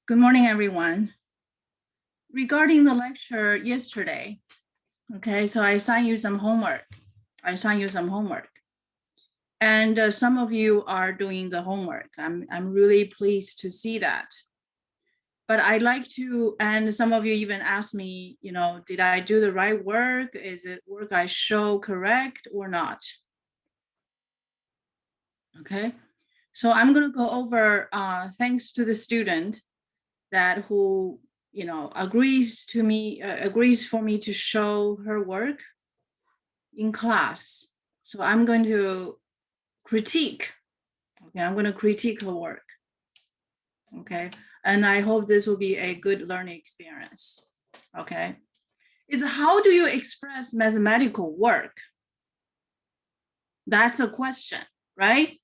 Good morning, everyone. Regarding the lecture yesterday, okay, so I assigned you some homework. And some of you are doing the homework. I'm really pleased to see that. But I'd like to, and some of you even asked me, did I do the right work? Is it work I show correct or not? Okay, so I'm going to go over, thanks to the student that who agrees for me to show her work in class. So I'm going to critique. Okay, I'm going to critique her work. Okay, and I hope this will be a good learning experience. Okay, it's how do you express mathematical work? That's a question, right?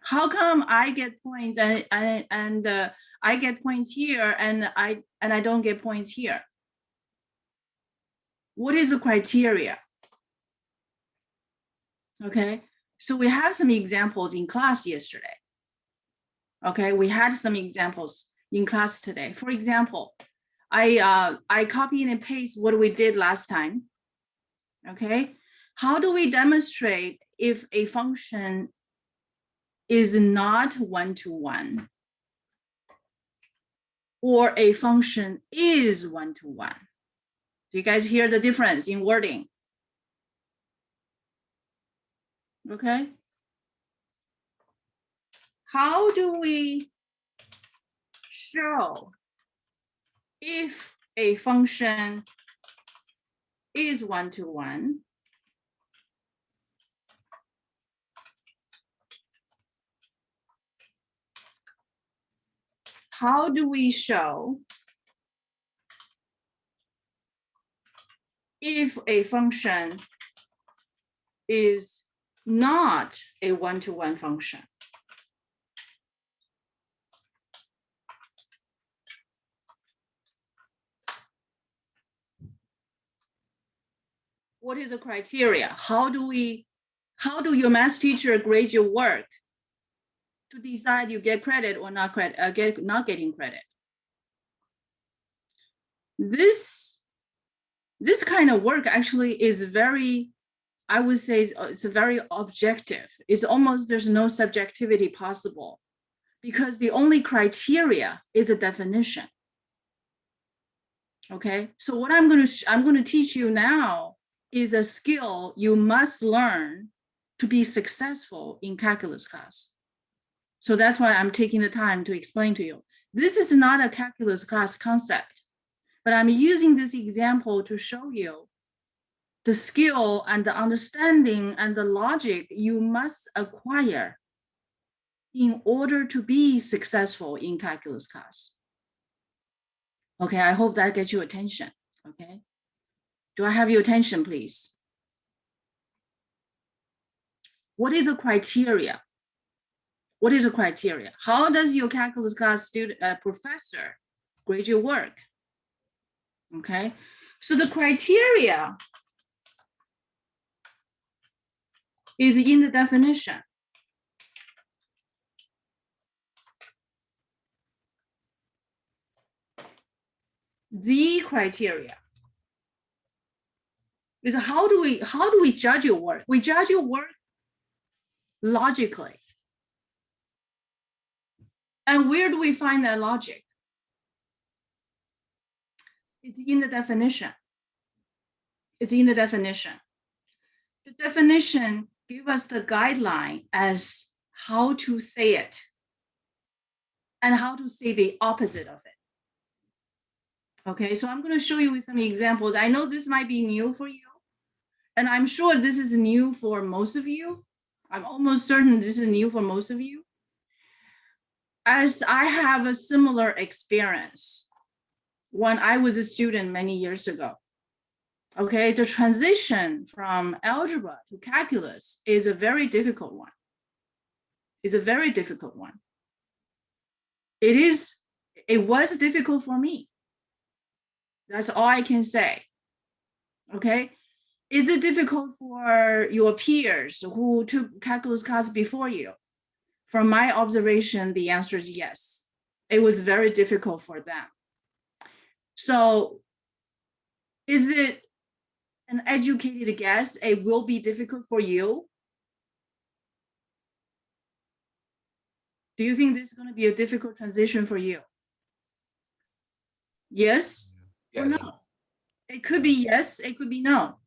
How come I get points and I get points here and I don't get points here? What is the criteria? Okay, so we have some examples in class yesterday. Okay, we had some examples in class today. For example, I copy and paste what we did last time. Okay, how do we demonstrate if a function is not one-to-one or a function is one-to-one? Do you guys hear the difference in wording? Okay. How do we show if a function is one-to-one how do we show if a function is not a one-to-one function? What is the criteria? How do your math teacher grade your work to decide you get credit or not getting credit? This kind of work actually is very, I would say it's very objective. It's almost, there's no subjectivity possible because the only criteria is a definition. Okay, so what I'm going to teach you now is a skill you must learn to be successful in calculus class. So that's why I'm taking the time to explain to you. This is not a calculus class concept, but I'm using this example to show you the skill and the understanding and the logic you must acquire in order to be successful in calculus class. Okay, I hope that gets your attention. Okay, do I have your attention, please? What is the criteria? What is the criteria? How does your calculus class professor grade your work? Okay, so the criteria is in the definition. The criteria is how do we judge your work? We judge your work logically. And where do we find that logic? It's in the definition. It's in the definition. The definition gives us the guideline as how to say it and how to say the opposite of it. Okay, so I'm going to show you with some examples. I know this might be new for you, and I'm sure this is new for most of you. I'm almost certain this is new for most of you, as I have a similar experience when I was a student many years ago. Okay, the transition from algebra to calculus is a very difficult one. It's a very difficult one. It was difficult for me. That's all I can say. Okay, is it difficult for your peers who took calculus class before you? From my observation, the answer is yes. It was very difficult for them. So is it an educated guess it will be difficult for you? Do you think this is going to be a difficult transition for you? Yes or Yes. no? It could be yes, it could be no.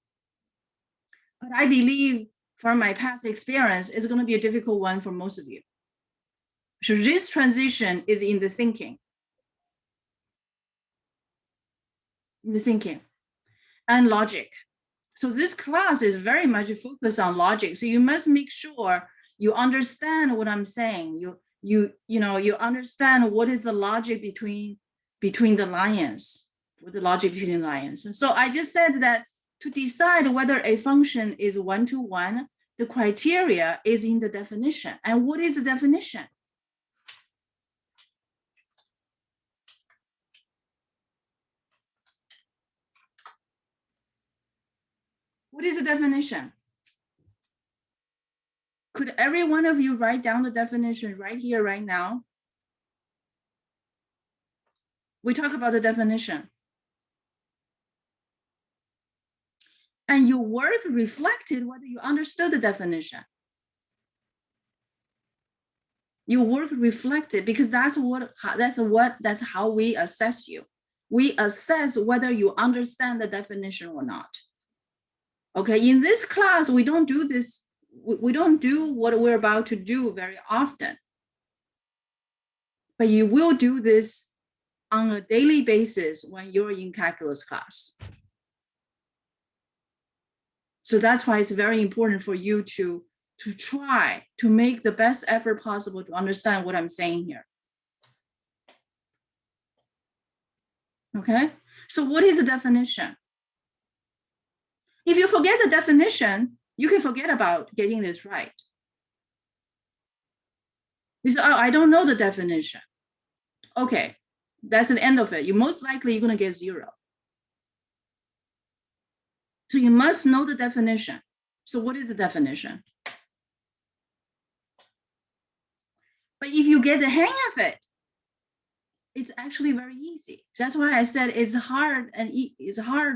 But I believe from my past experience, it's going to be a difficult one for most of you. So this transition is in the thinking. And logic. So this class is very much focused on logic. So you must make sure you understand what I'm saying. You understand what is the logic between the lines, what the logic between the lines. So I just said that to decide whether a function is one-to-one, the criteria is in the definition. And what is the definition? What is the definition? Could every one of you write down the definition right here, right now? We talk about the definition. And your work reflected whether you understood the definition. Your work reflected, because that's how we assess you. We assess whether you understand the definition or not. Okay, in this class, we don't do this. We don't do what we're about to do very often. But you will do this on a daily basis when you're in calculus class. So that's why it's very important for you to try to make the best effort possible to understand what I'm saying here. Okay, so what is the definition? If you forget the definition, you can forget about getting this right. You say, oh, I don't know the definition. Okay, that's the end of it. You most likely you're going to get 0. So you must know the definition. So what is the definition? But if you get the hang of it, it's actually very easy. That's why I said it's hard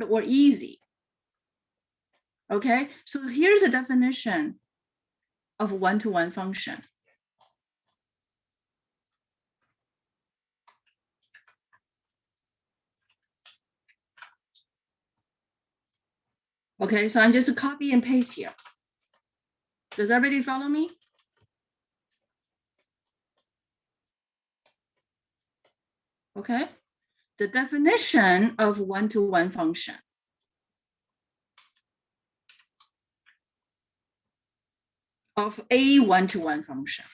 or easy. Okay, so here's the definition of a one-to-one function. Okay, so I'm just copy and paste here. Does everybody follow me? Okay, the definition of one-to-one function. Of a one-to-one function.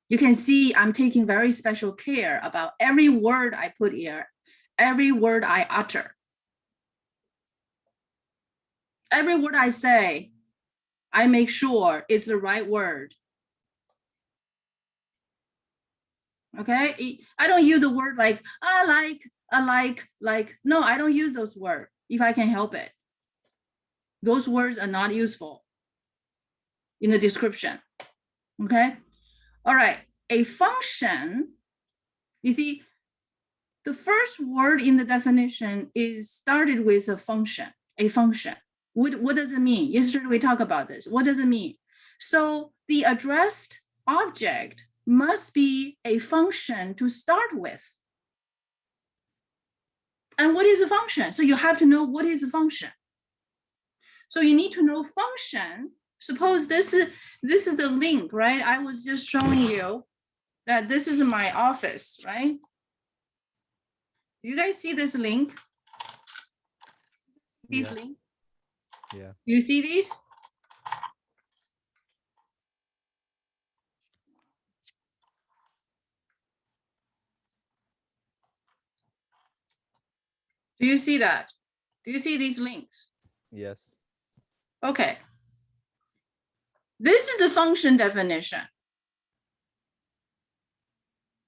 You can see I'm taking very special care about every word I put here, every word I utter. Every word I say, I make sure it's the right word. Okay, I don't use the word like I like. No, I don't use those words if I can help it. Those words are not useful in the description. Okay, all right, a function, you see, the first word in the definition is started with a function, What does it mean? Yesterday we talked about this. What does it mean? So the addressed object must be a function to start with. And what is a function? So you have to know what is a function. So you need to know function. Suppose this is the link, right? I was just showing you that this is my office, right? Do you guys see this link? This link? Yeah. Do you see these? Do you see that? Do you see these links? Yes. Okay. This is the function definition.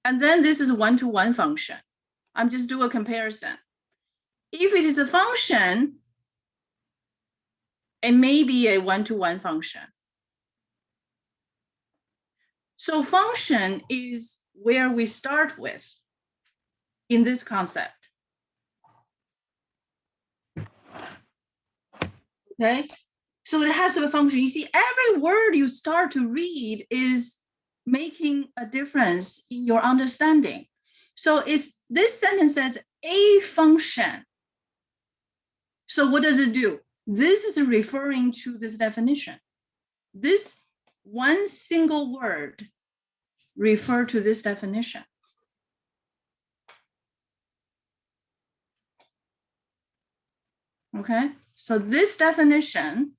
And then this is one-to-one function. I'm just doing a comparison. If it is a function, it may be a one-to-one function. So function is where we start with in this concept. Okay, so it has to be a function. You see, every word you start to read is making a difference in your understanding. So it's this sentence says a function. So what does it do? This is referring to this definition. This one single word refer to this definition. Okay, so this definition,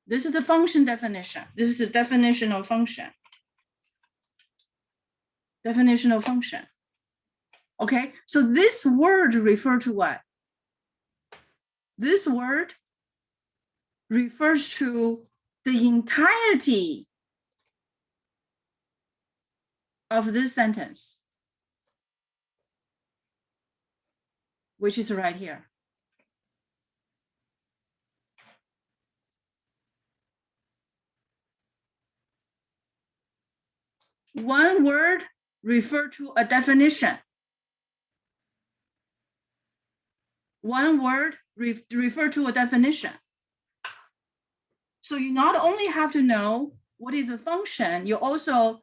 this is the function definition. This is a definitional function. Definitional function. Okay, so this word refer to what? This word refers to the entirety of this sentence, which is right here. One word refer to a definition. One word refer to a definition. So you not only have to know what is a function, you also,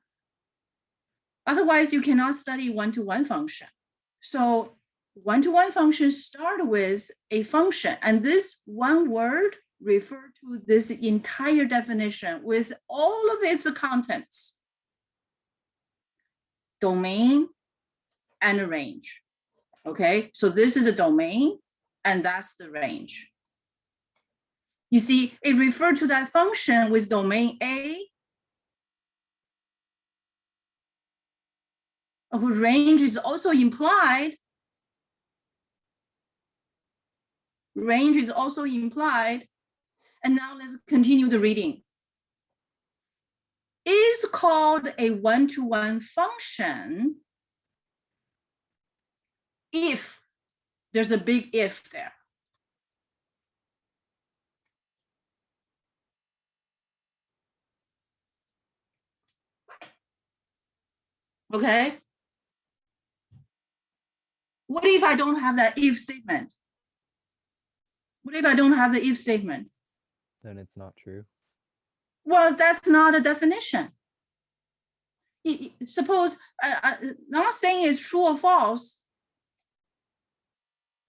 otherwise you cannot study one-to-one function. So one-to-one functions start with a function, and this one word refer to this entire definition with all of its contents, domain and range. Okay, so this is a domain and that's the range. You see, it referred to that function with domain A, whose range is also implied. Range is also implied. And now let's continue the reading. Is called a one-to-one function if there's a big if there. Okay. What if I don't have that if statement? What if I don't have the if statement? Then it's not true. Well, that's not a definition. Suppose I'm not saying it's true or false,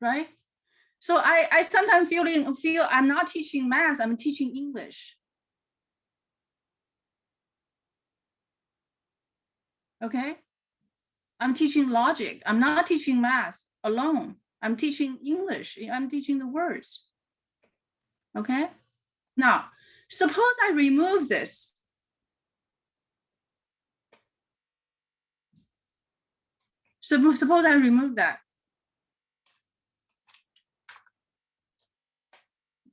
right? So I sometimes feel I'm not teaching math, I'm teaching English. Okay, I'm teaching logic. I'm not teaching math alone. I'm teaching English. I'm teaching the words. Okay, now suppose I remove this. Suppose I remove that.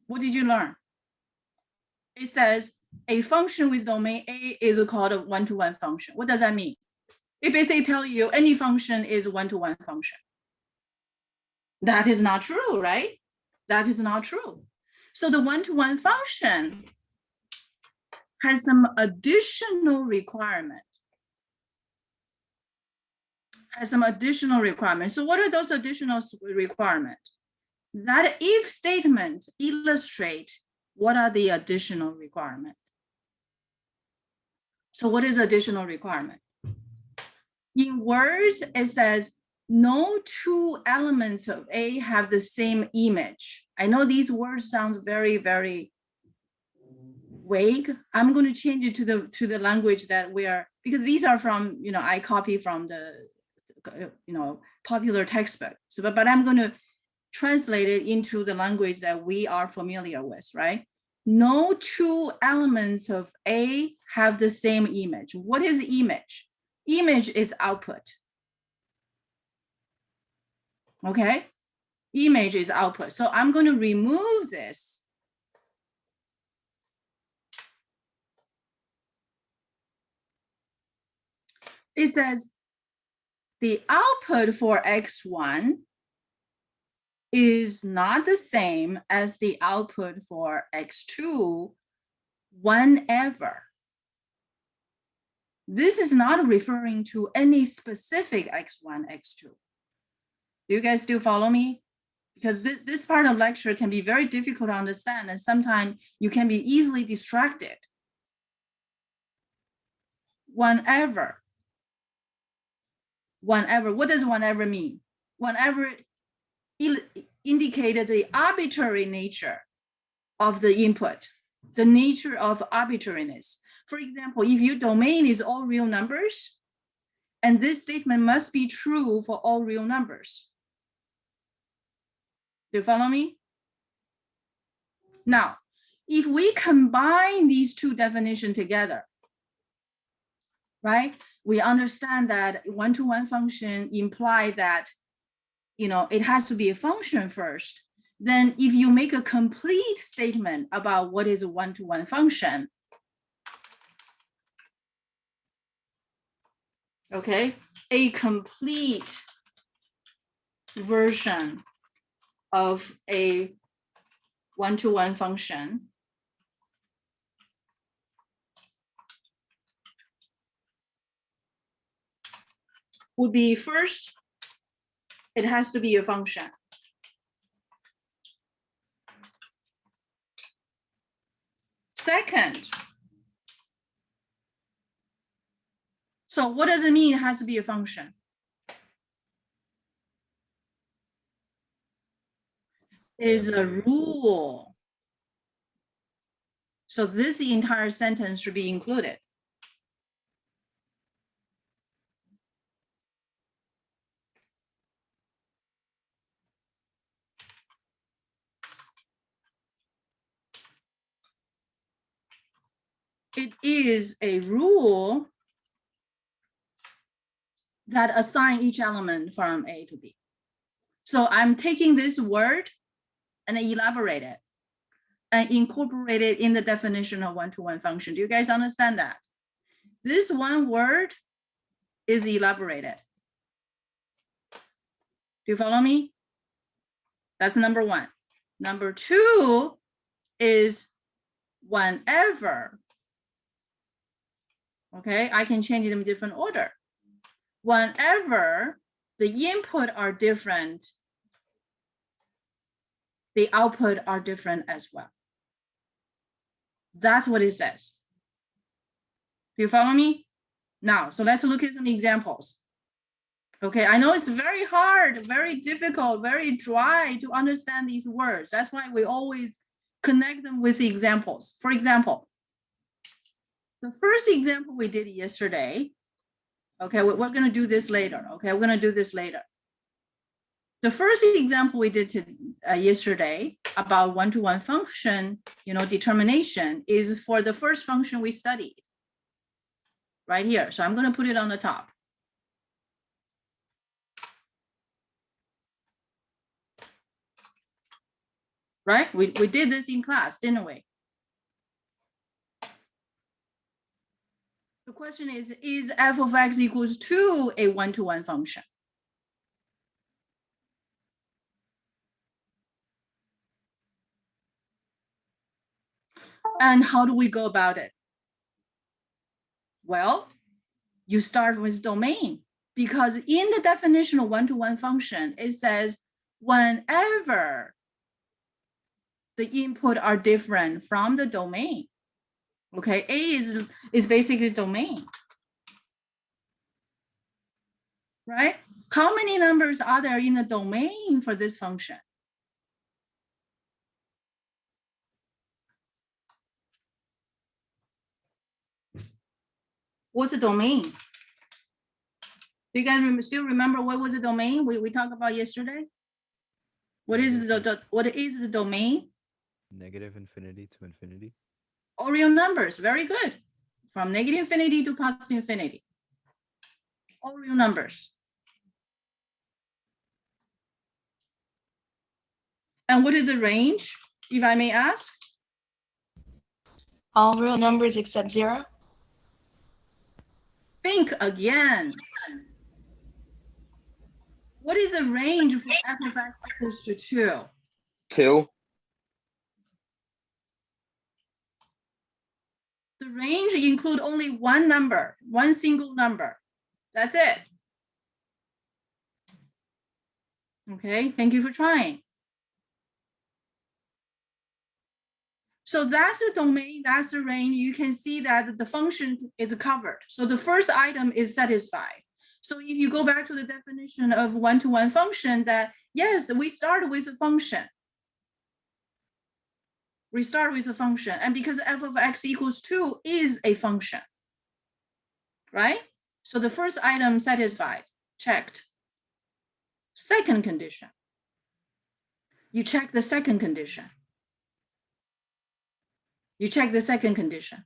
What did you learn? It says a function with domain A is called a one-to-one function. What does that mean? It basically tells you any function is a one-to-one function. That is not true, right? That is not true. So the one-to-one function has some additional requirement. So what are those additional requirements? That if statement illustrate what are the additional requirements. So what is additional requirement? In words, it says no two elements of A have the same image. I know these words sound very, very vague. I'm going to change it to the language that we are, because these are from, I copy from the, popular textbook. So, but I'm going to translate it into the language that we are familiar with, right? No two elements of A have the same image. What is image? Image is output. Okay, image is output. So I'm going to remove this. It says the output for X1 is not the same as the output for X2 whenever This is not referring to any specific x1, x2. Do you guys still follow me? Because this part of lecture can be very difficult to understand, and sometimes you can be easily distracted. Whenever, what does whenever mean? Whenever indicated the arbitrary nature of the input, the nature of arbitrariness. For example, if your domain is all real numbers, and this statement must be true for all real numbers. Do you follow me? Now, if we combine these two definitions together, right, we understand that one-to-one function implies that, it has to be a function first. Then if you make a complete statement about what is a one-to-one function, okay, a complete version of a one-to-one function would be, first, it has to be a function. Second, so what does it mean it has to be a function? Is a rule. So this entire sentence should be included. It is a rule that assign each element from A to B. So I'm taking this word and elaborate it and incorporate it in the definition of one-to-one function. Do you guys understand that? This one word is elaborated. Do you follow me? That's number one. Number two is whenever. Okay, I can change it in different order. Whenever the input are different, the output are different as well. That's what it says. Do you follow me? Now, so let's look at some examples. Okay, I know it's very hard, very difficult, very dry to understand these words. That's why we always connect them with the examples. For example, the first example we did yesterday, okay, we're going to do this later. Okay, we're going to do this later. The first example we did yesterday about one-to-one function, determination is for the first function we studied right here. So I'm going to put it on the top. Right? We did this in class, didn't we? The question is f of x equals to a one-to-one function? And how do we go about it? Well, you start with domain, because in the definition of one-to-one function, it says whenever the input are different from the domain. Okay, A is basically domain. Right? How many numbers are there in the domain for this function? What's the domain? Do you guys still remember what was the domain we talked about yesterday? What is the domain? Negative infinity to infinity. All real numbers, very good. From negative infinity to positive infinity. All real numbers. And what is the range, if I may ask? All real numbers except 0. Think again. What is the range for f of x equals to 2? 2. The range include only one number, one single number. That's it. Okay, thank you for trying. So that's the domain, that's the range. You can see that the function is covered. So the first item is satisfied. So if you go back to the definition of one-to-one function, that yes, we start with a function. We start with a function, and because f of x equals 2 is a function, right? So the first item satisfied, checked. Second condition, you check the second condition. You check the second condition.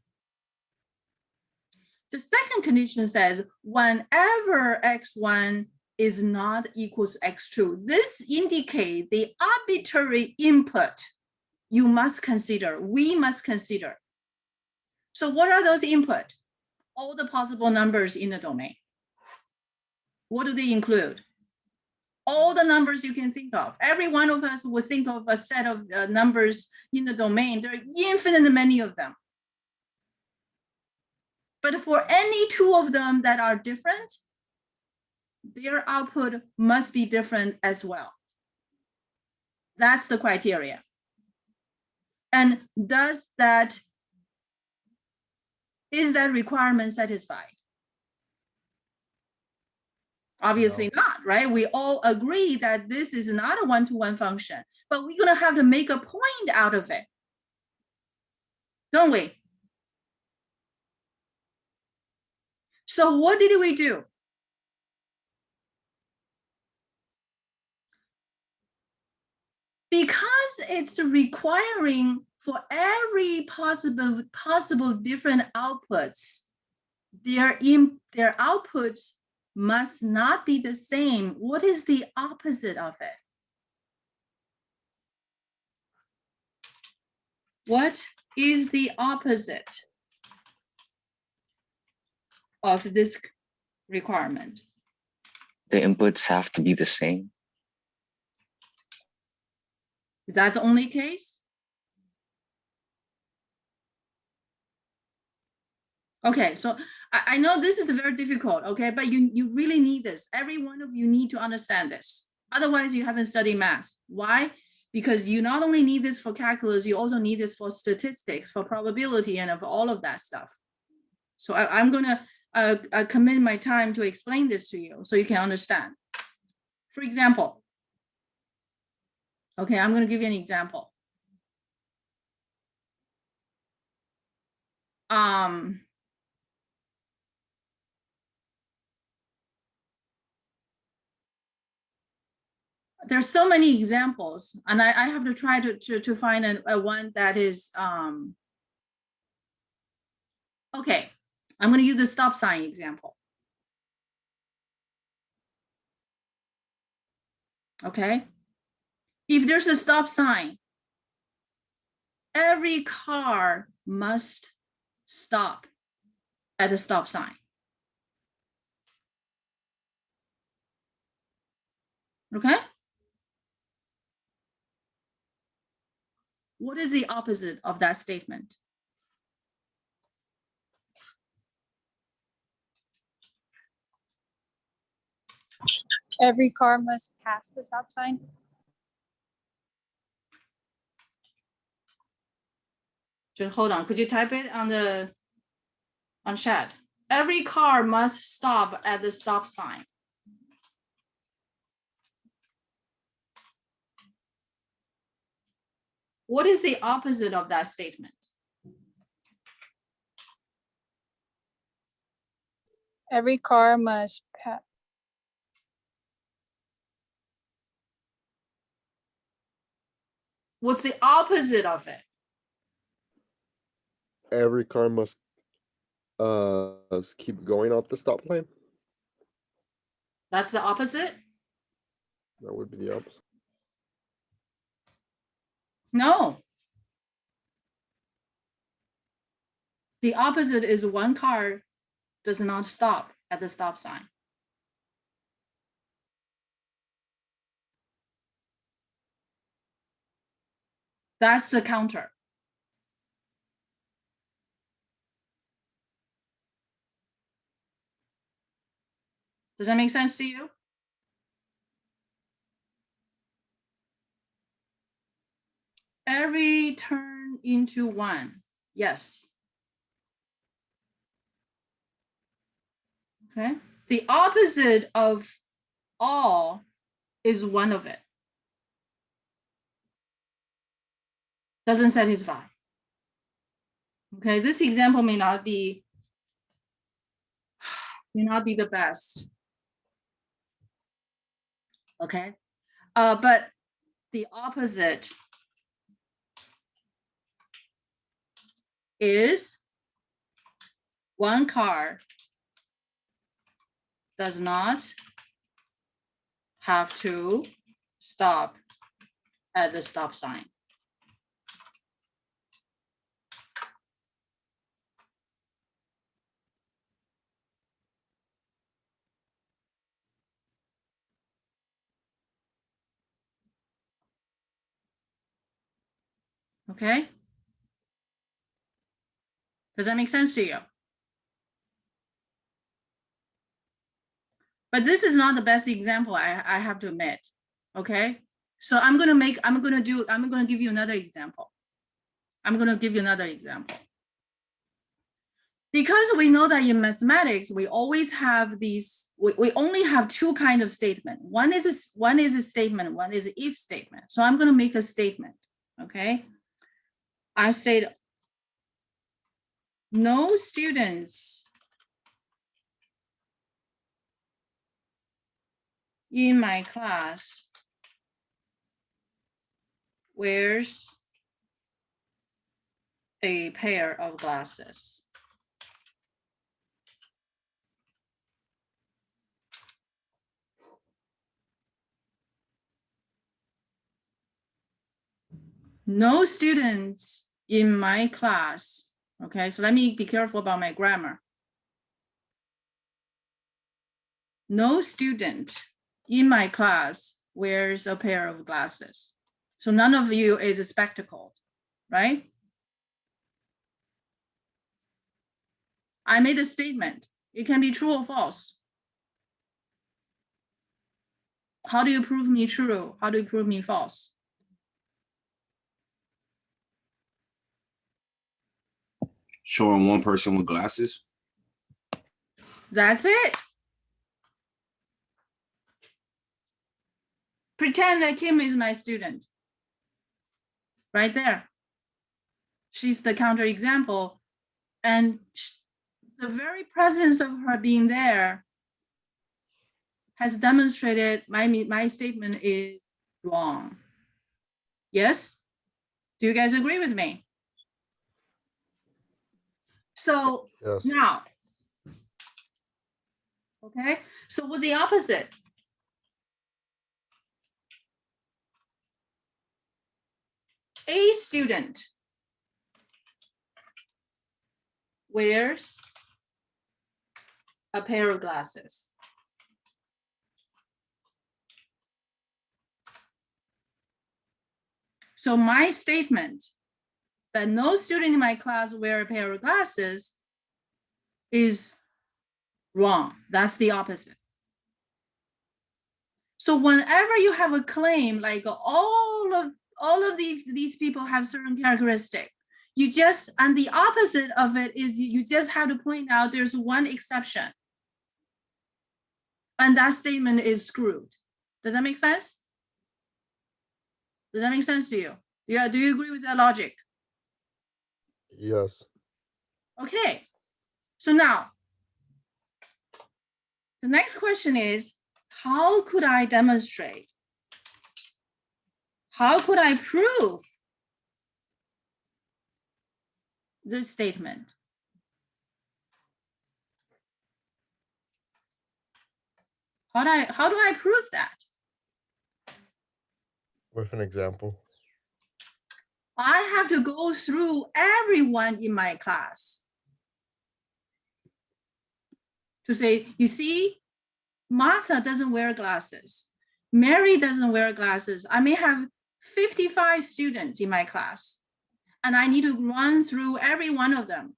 The second condition says whenever x1 is not equals x2, this indicates the arbitrary input you must consider, we must consider. So what are those input? All the possible numbers in the domain. What do they include? All the numbers you can think of. Every one of us would think of a set of numbers in the domain. There are infinite many of them. But for any two of them that are different, their output must be different as well. That's the criteria. And is that requirement satisfied? Obviously not, right? We all agree that this is not a one-to-one function, but we're gonna have to make a point out of it, don't we? So what did we do? Because it's requiring for every possible different outputs, their outputs must not be the same. What is the opposite of it? What is the opposite of this requirement? The inputs have to be the same. Is that the only case? Okay, so I know this is very difficult, okay, but you really need this. Every one of you need to understand this. Otherwise, you haven't studied math. Why? Because you not only need this for calculus, you also need this for statistics, for probability, and of all of that stuff. So I'm gonna commit my time to explain this to you so you can understand. For example, okay, I'm gonna give you an example. There's so many examples, and I have to try to find a one that is, okay, I'm gonna use the stop sign example. Okay, if there's a stop sign, every car must stop at a stop sign. Okay? What is the opposite of that statement? Every car must pass the stop sign. Just hold on, could you type it on chat? Every car must stop at the stop sign. What is the opposite of that statement? Every car must pass. What's the opposite of it? Every car must keep going off the stop line. That's the opposite? That would be the opposite. No. The opposite is one car does not stop at the stop sign. That's the counter. Does that make sense to you? Every turn into one. Yes. Okay. The opposite of all is one of it. Doesn't satisfy. Okay, this example may not be the best. Okay, but the opposite is one car does not have to stop at the stop sign. Okay? Does that make sense to you? But this is not the best example, I have to admit. Okay? So I'm gonna give you another example. Because we know that in mathematics, we always have these, we only have two kinds of statement. One is a statement, one is an if statement. So I'm gonna make a statement, okay? I state, no students in my class wears a pair of glasses. No students in my class, okay, so let me be careful about my grammar. No student in my class wears a pair of glasses. So none of you is spectacled, right? I made a statement. It can be true or false. How do you prove me true? How do you prove me false? Showing one person with glasses. That's it. Pretend that Kim is my student. Right there. She's the counterexample. And the very presence of her being there has demonstrated my statement is wrong. Yes? Do you guys agree with me? So Yes. now, okay, so what's the opposite? A student wears a pair of glasses. So my statement that no student in my class wear a pair of glasses is wrong. That's the opposite. So whenever you have a claim like all of these people have certain characteristics, you just, and the opposite of it is you just have to point out there's one exception. And that statement is screwed. Does that make sense? Does that make sense to you? Yeah, do you agree with that logic? Yes. Okay, so now, the next question is, how could I demonstrate? How could I prove this statement? How do I prove that? With an example. I have to go through everyone in my class to say, you see, Martha doesn't wear glasses. Mary doesn't wear glasses. I may have 55 students in my class, and I need to run through every one of them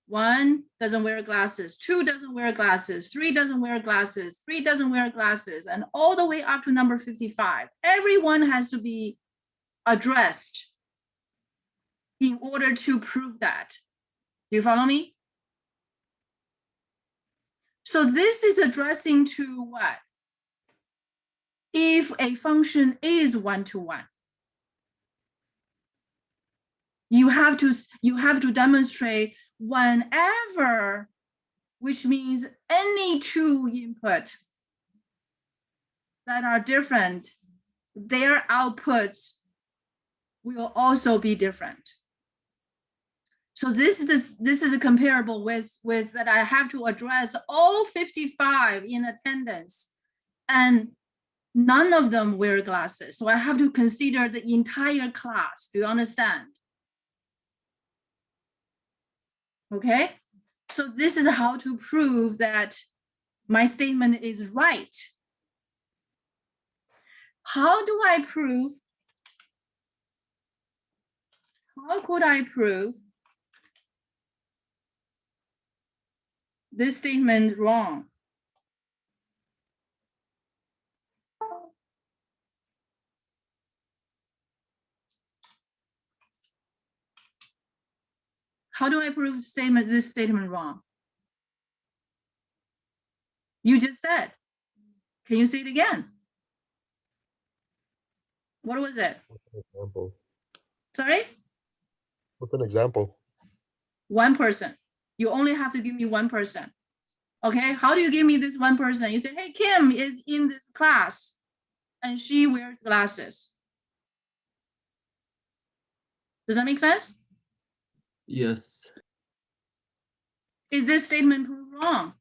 1 doesn't wear glasses, 2 doesn't wear glasses, 3 doesn't wear glasses, 3 doesn't wear glasses, and all the way up to number 55. Everyone has to be addressed in order to prove that. Do you follow me? So this is addressing to what? If a function is one-to-one, you have to demonstrate whenever, which means any two input that are different, their outputs will also be different. So this is a comparable with that I have to address all 55 in attendance, and none of them wear glasses. So I have to consider the entire class. Do you understand? Okay, so this is how to prove that my statement is right. How do I prove? How could I prove this statement wrong? How do I prove this statement wrong? You just said. Can you say it again? What was it? Example. Sorry? What's an example? One person. You only have to give me one person. Okay, how do you give me this one person? You say, hey, Kim is in this class and she wears glasses. Does that make sense? Yes. Is this statement proved wrong?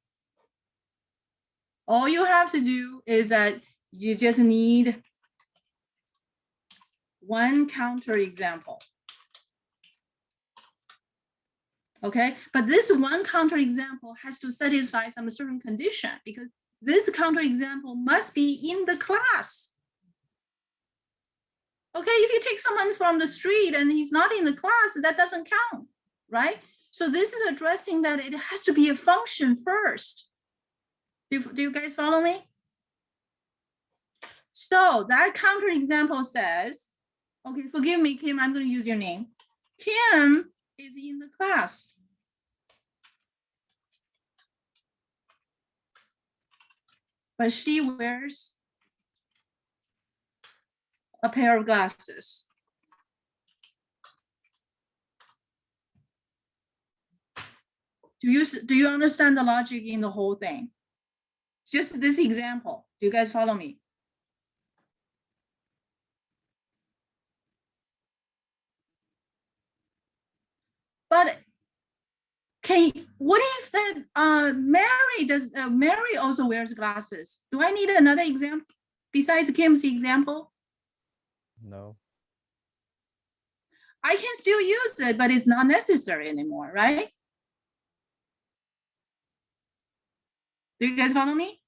All you have to do is that you just need one counterexample. Okay, but this one counterexample has to satisfy some certain condition, because this counterexample must be in the class. Okay, if you take someone from the street and he's not in the class, that doesn't count, right? So this is addressing that it has to be a function first. Do you guys follow me? So that counterexample says, okay, forgive me, Kim, I'm going to use your name. Kim is in the class. But she wears a pair of glasses. Do you understand the logic in the whole thing? Just this example. Do you guys follow me? But what if that Mary also wears glasses? Do I need another example besides Kim's example? No. I can still use it, but it's not necessary anymore, right? Do you guys follow me?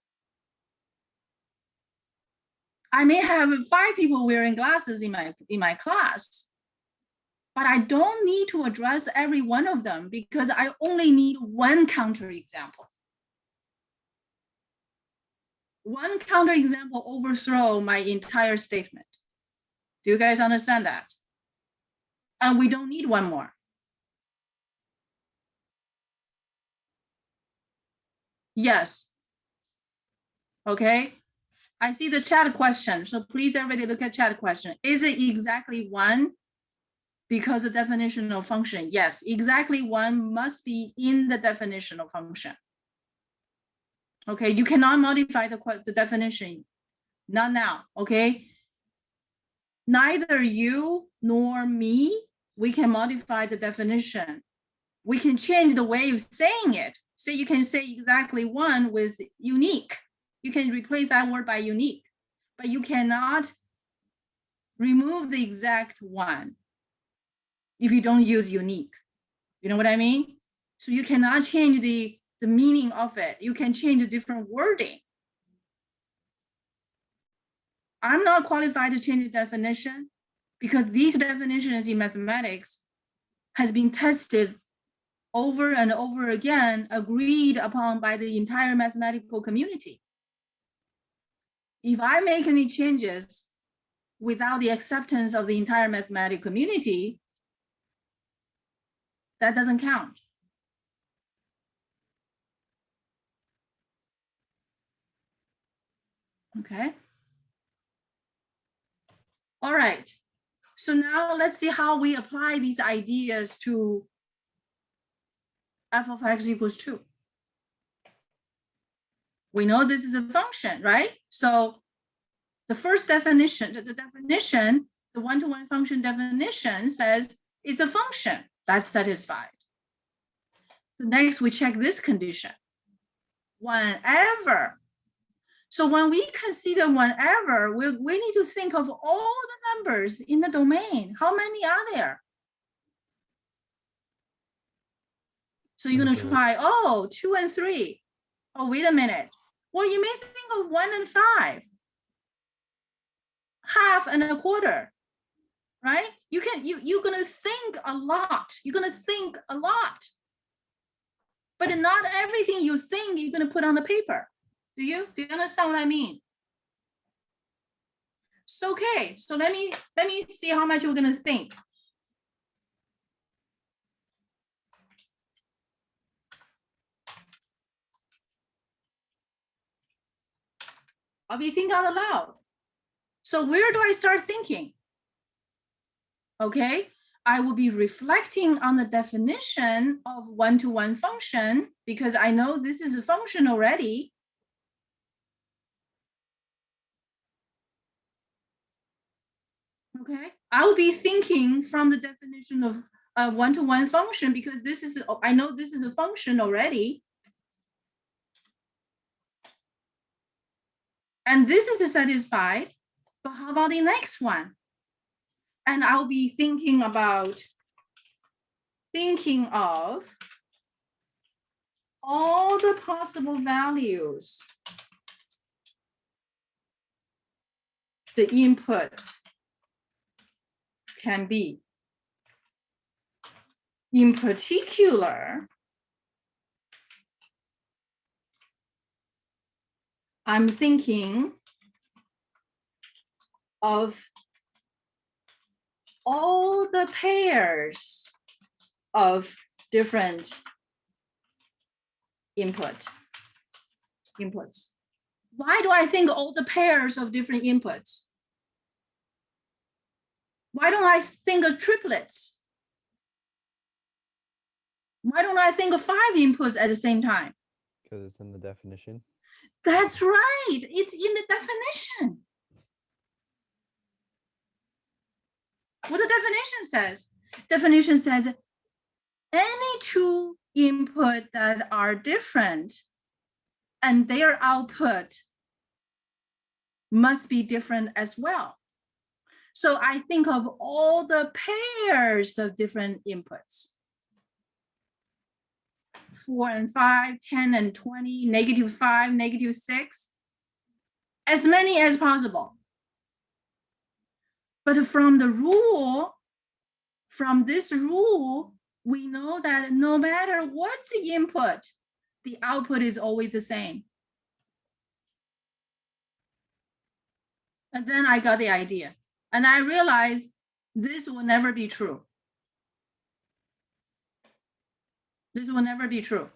I may have 5 people wearing glasses in my class, but I don't need to address every one of them because I only need one counterexample. One counterexample overthrow my entire statement. Do you guys understand that? And we don't need one more. Yes. Okay. I see the chat question. So please everybody look at chat question. Is it exactly 1? Because the definition of function, yes, exactly 1 must be in the definition of function. Okay, you cannot modify the definition, not now, okay? Neither you nor me, we can modify the definition. We can change the way of saying it. So you can say exactly 1 with unique. You can replace that word by unique, but you cannot remove the exact 1 if you don't use unique. You know what I mean? So you cannot change the meaning of it. You can change the different wording. I'm not qualified to change the definition because these definitions in mathematics has been tested over and over again agreed upon by the entire mathematical community. If I make any changes without the acceptance of the entire mathematical community, that doesn't count. Okay. All right. So now let's see how we apply these ideas to f of x equals 2. We know this is a function, right? So the first definition, the one-to-one function definition says it's a function that's satisfied. So next we check this condition. Whenever. So when we consider whenever, we need to think of all the numbers in the domain. How many are there? So you're gonna try, 2 and 3. Oh, wait a minute. Well, you may think of 1 and 5. Half and a quarter, right? You're gonna think a lot. You're gonna think a lot. But not everything you think you're gonna put on the paper. Do you understand what I mean? So, okay, so let me see how much you're gonna think. I'll be thinking out loud. So where do I start thinking? Okay, I will be reflecting on the definition of one-to-one function because I know this is a function already. Okay, I'll be thinking from the definition of a one-to-one function because this is, I know this is a function already. And this is satisfied, but how about the next one? And I'll be thinking of all the possible values the input can be. In particular, I'm thinking of all the pairs of different inputs. Why do I think all the pairs of different inputs? Why don't I think of triplets? Why don't I think of 5 inputs at the same time? Because it's in the definition. That's right. It's in the definition. What the definition says? Definition says any 2 input that are different and their output must be different as well. So I think of all the pairs of different inputs. 4 and 5, 10 and 20, -5, -6, as many as possible. But from this rule, we know that no matter what's the input, the output is always the same. And then I got the idea. And I realized this will never be true. This will never be true.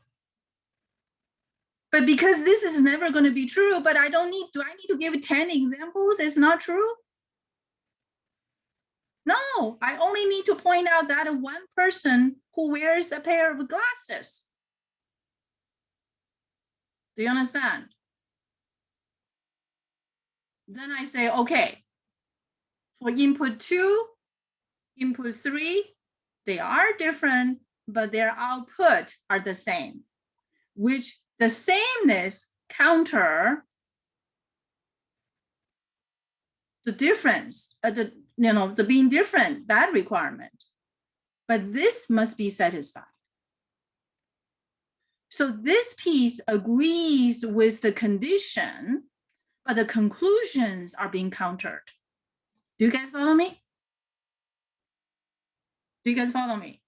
But because this is never going to be true, but do I need to give 10 examples? It's not true? No, I only need to point out that one person who wears a pair of glasses. Do you understand? Then I say, okay, for input 2, input 3, they are different, but their output are the same, which the sameness counter the difference, the being different, that requirement. But this must be satisfied. So this piece agrees with the condition, but the conclusions are being countered. Do you guys follow me? Do you guys follow me?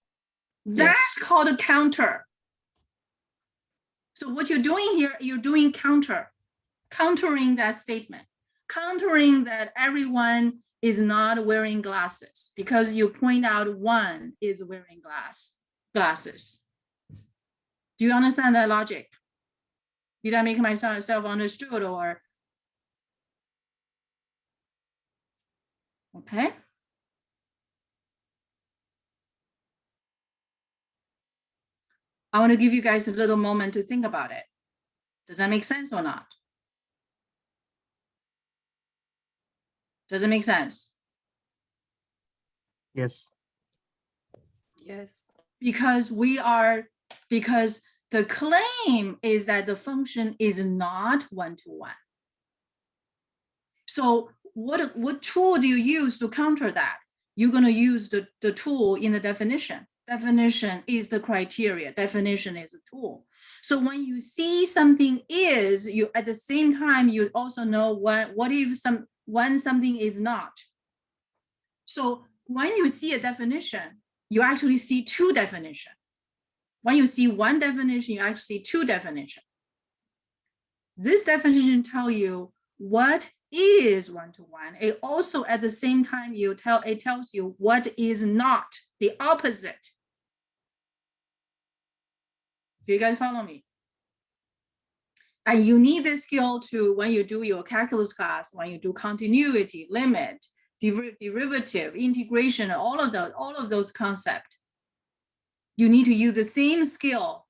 That's Yes. called a counter. So what you're doing here, you're doing countering that statement, countering that everyone is not wearing glasses because you point out one is wearing glasses. Do you understand that logic? Did I make myself understood or? Okay. I want to give you guys a little moment to think about it. Does that make sense or not? Does it make sense? Yes. Yes. Because the claim is that the function is not one-to-one. So what tool do you use to counter that? You're going to use the tool in the definition. Definition is the criteria. Definition is a tool. So when you see something is, you at the same time you also know when something is not. So when you see a definition, you actually see two definitions. When you see one definition, you actually see two definitions. This definition tells you what is one-to-one. It also at the same time it tells you what is not, the opposite. Do you guys follow me? And you need this skill to when you do your calculus class, when you do continuity, limit, derivative, integration, all of those concepts. You need to use the same skill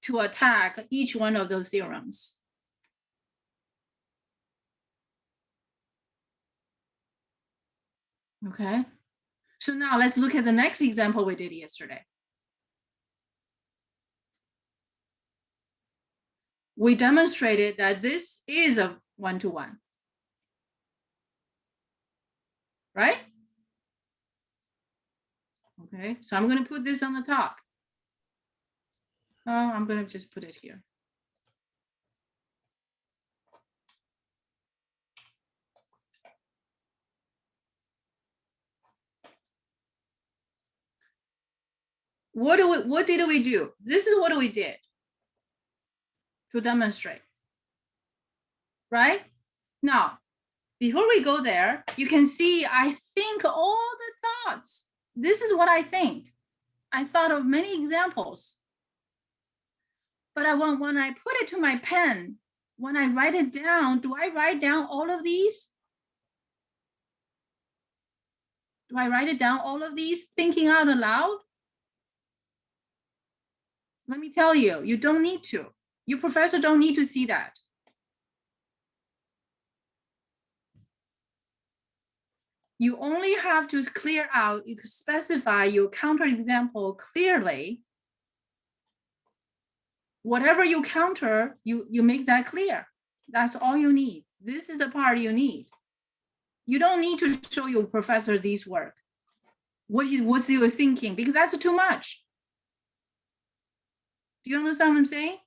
to attack each one of those theorems. Okay, so now let's look at the next example we did yesterday. We demonstrated that this is a one-to-one, right? Okay, so I'm going to put this on the top. Oh, I'm going to just put it here. What did we do? This is what we did to demonstrate, right? Now, before we go there, you can see, I think all the thoughts. This is what I think. I thought of many examples. But when I put it to my pen, when I write it down, do I write down all of these? Do I write it down, all of these, thinking out aloud? Let me tell you, you don't need to. Your professor don't need to see that. You only have to clear out, you can specify your counterexample clearly. Whatever you counter, you make that clear. That's all you need. This is the part you need. You don't need to show your professor this work. What's your thinking? Because that's too much. Do you understand what I'm saying?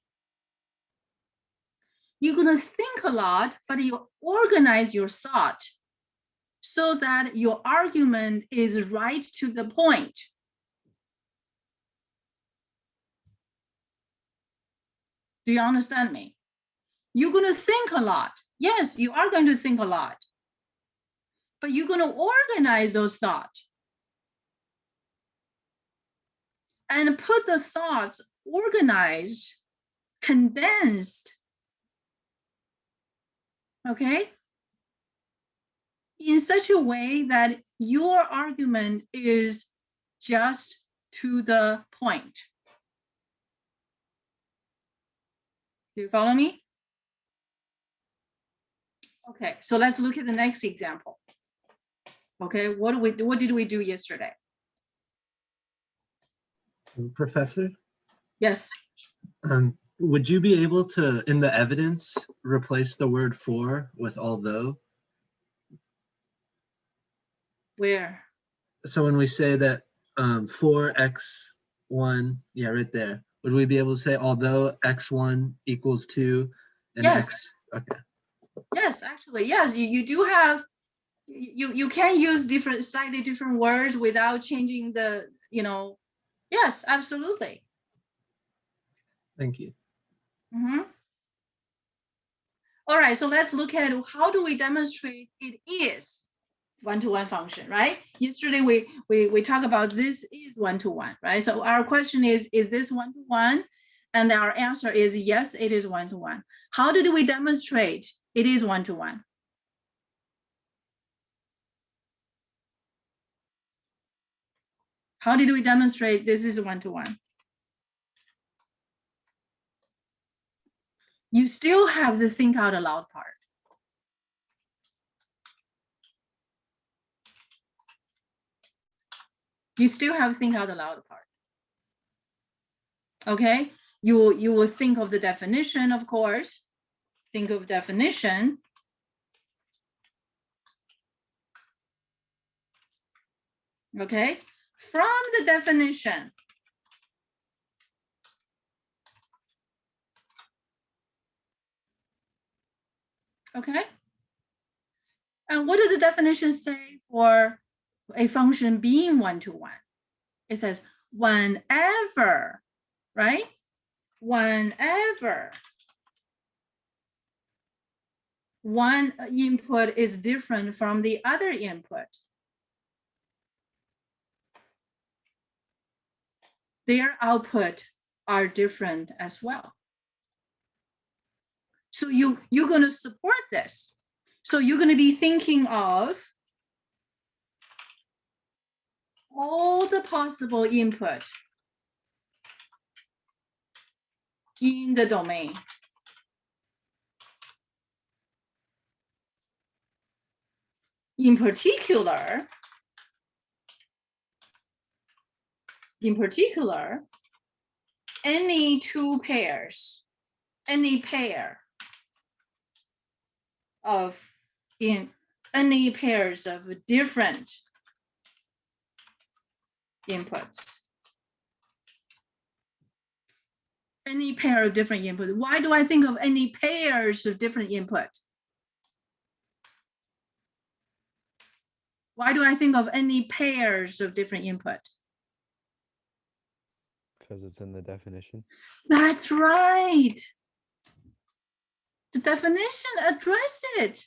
You're gonna think a lot, but you organize your thought so that your argument is right to the point. Do you understand me? You're gonna think a lot. Yes, you are going to think a lot, but you're gonna organize those thoughts and put the thoughts organized, condensed, okay? In such a way that your argument is just to the point. Do you follow me? Okay, so let's look at the next example. Okay, what did we do yesterday? Professor, Yes. would you be able to, in the evidence, replace the word for with although? Where? So when we say that for x1, yeah, right there, would we be able to say although x1 equals 2 and Yes. x? Okay. Yes, actually, yes. You do have, you can use slightly different words without changing the, Yes, absolutely. Thank you. Mhm. All right, so let's look at how do we demonstrate it is one-to-one function, right? Yesterday we talked about this is one-to-one, right? So our question is this one-to-one? And our answer is yes, it is one-to-one. How did we demonstrate it is one-to-one? How did we demonstrate this is one-to-one? You still have the think out aloud part. You still have think out aloud part. Okay, you will think of the definition, of course. Think of definition. Okay, from the definition, okay, and what does the definition say for a function being one-to-one? It says whenever, right? Whenever one input is different from the other input, their output are different as well. So you're going to support this. So you're going to be thinking of all the possible input in the domain. In particular, any two pairs, any pair of any pairs of different inputs. Any pair of different input. Why do I think of any pairs of different input? Why do I think of any pairs of different input? Because it's in the definition. That's right. The definition addresses it.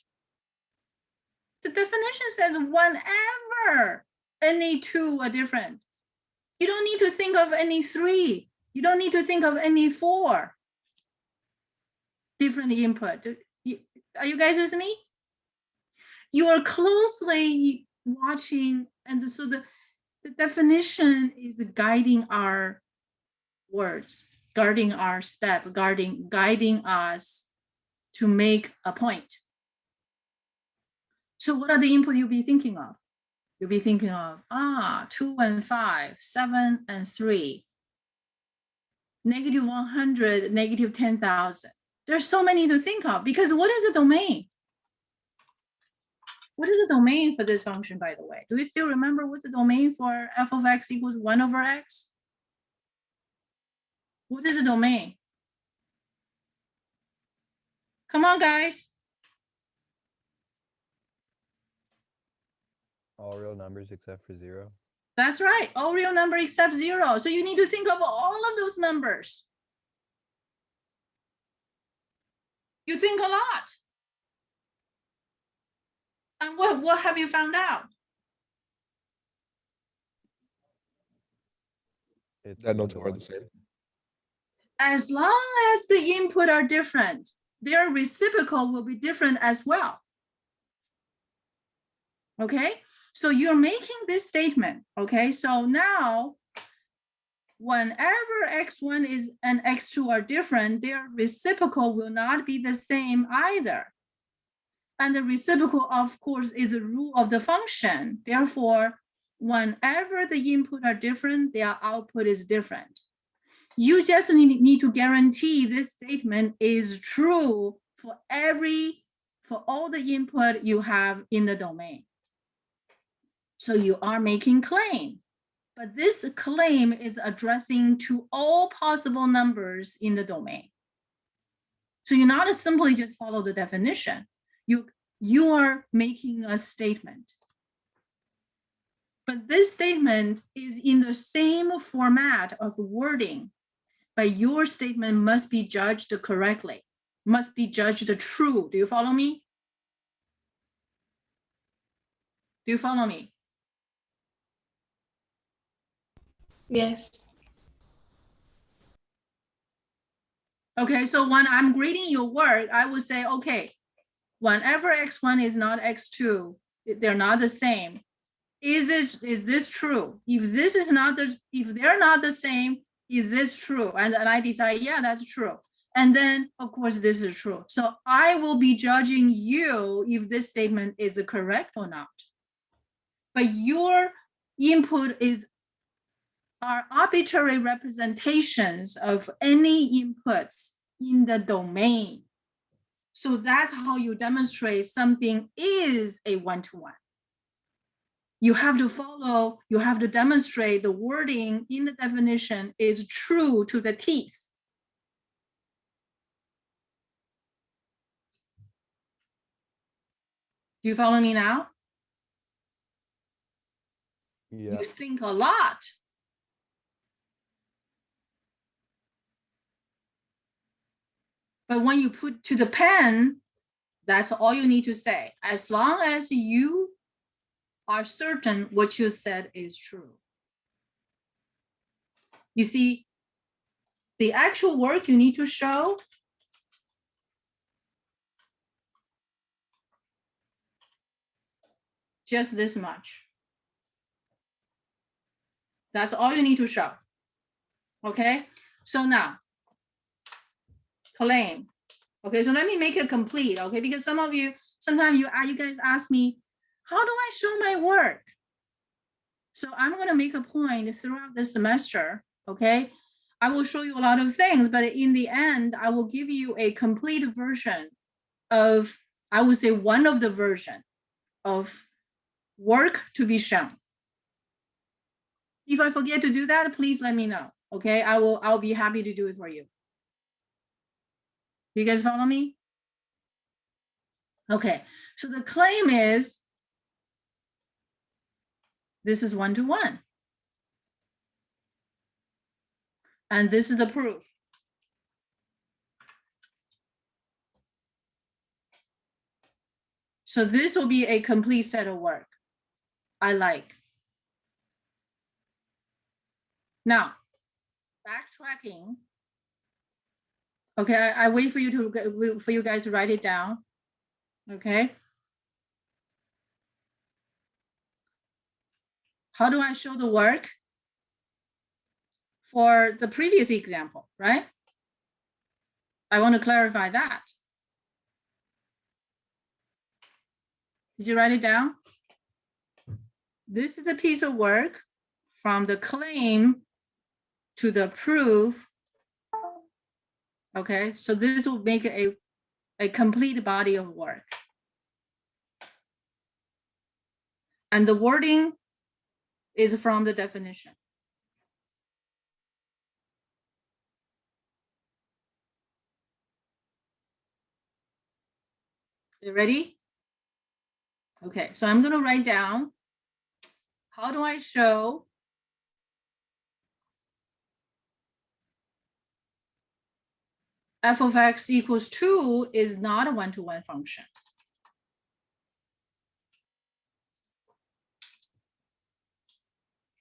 The definition says whenever any two are different. You don't need to think of any three. You don't need to think of any four different input. Are you guys with me? You are closely watching, and so the definition is guiding our words, guiding our step, guiding us to make a point. So what are the input you'll be thinking of? You'll be thinking of 2 and 5, 7 and 3, -100, -10,000. There's so many to think of because what is the domain? What is the domain for this function, by the way? Do we still remember what's the domain for f of x equals 1 over x? What is the domain? Come on, guys. All real numbers except for 0. That's right. All real number except 0. So you need to think of all of those numbers. You think a lot. And what have you found out? It's That no one two to are one. the same. As long as the input are different, their reciprocal will be different as well. Okay, so you're making this statement. Okay, so now whenever x1 is and x2 are different, their reciprocal will not be the same either. And the reciprocal, of course, is a rule of the function. Therefore, whenever the input are different, their output is different. You just need to guarantee this statement is true for all the input you have in the domain. So you are making claim, but this claim is addressing to all possible numbers in the domain. So you're not simply just follow the definition. You are making a statement. But this statement is in the same format of wording, but your statement must be judged correctly, must be judged true. Do you follow me? Do you follow me? Yes. Okay, so when I'm grading your work, I would say, okay, whenever x1 is not x2, they're not the same. Is this true? If this is not if they're not the same, is this true? And I decide, yeah, that's true. And then of course this is true. So I will be judging you if this statement is correct or not. But your input are arbitrary representations of any inputs in the domain. So that's how you demonstrate something is a one-to-one. You have to follow, you have to demonstrate the wording in the definition is true to the teeth. Do you follow me now? Yeah. You think a lot. But when you put to the pen, that's all you need to say. As long as you are certain what you said is true. You see, the actual work you need to show just this much. That's all you need to show. Okay, so now claim. Okay, so let me make it complete. Okay, because some of you, sometimes you guys ask me, how do I show my work? So I'm going to make a point throughout this semester. Okay, I will show you a lot of things, but in the end, I will give you a complete version of, I would say, one of the version of work to be shown. If I forget to do that, please let me know. Okay, I'll be happy to do it for you. You guys follow me? Okay, so the claim is this is one-to-one. And this is the proof. So this will be a complete set of work. I like. Now, backtracking. Okay, I wait for you guys to write it down. Okay. How do I show the work? For the previous example, right? I want to clarify that. Did you write it down? This is the piece of work from the claim to the proof. Okay, so this will make a complete body of work. And the wording is from the definition. You ready? Okay, so I'm going to write down, how do I show f of x equals 2 is not a one-to-one function?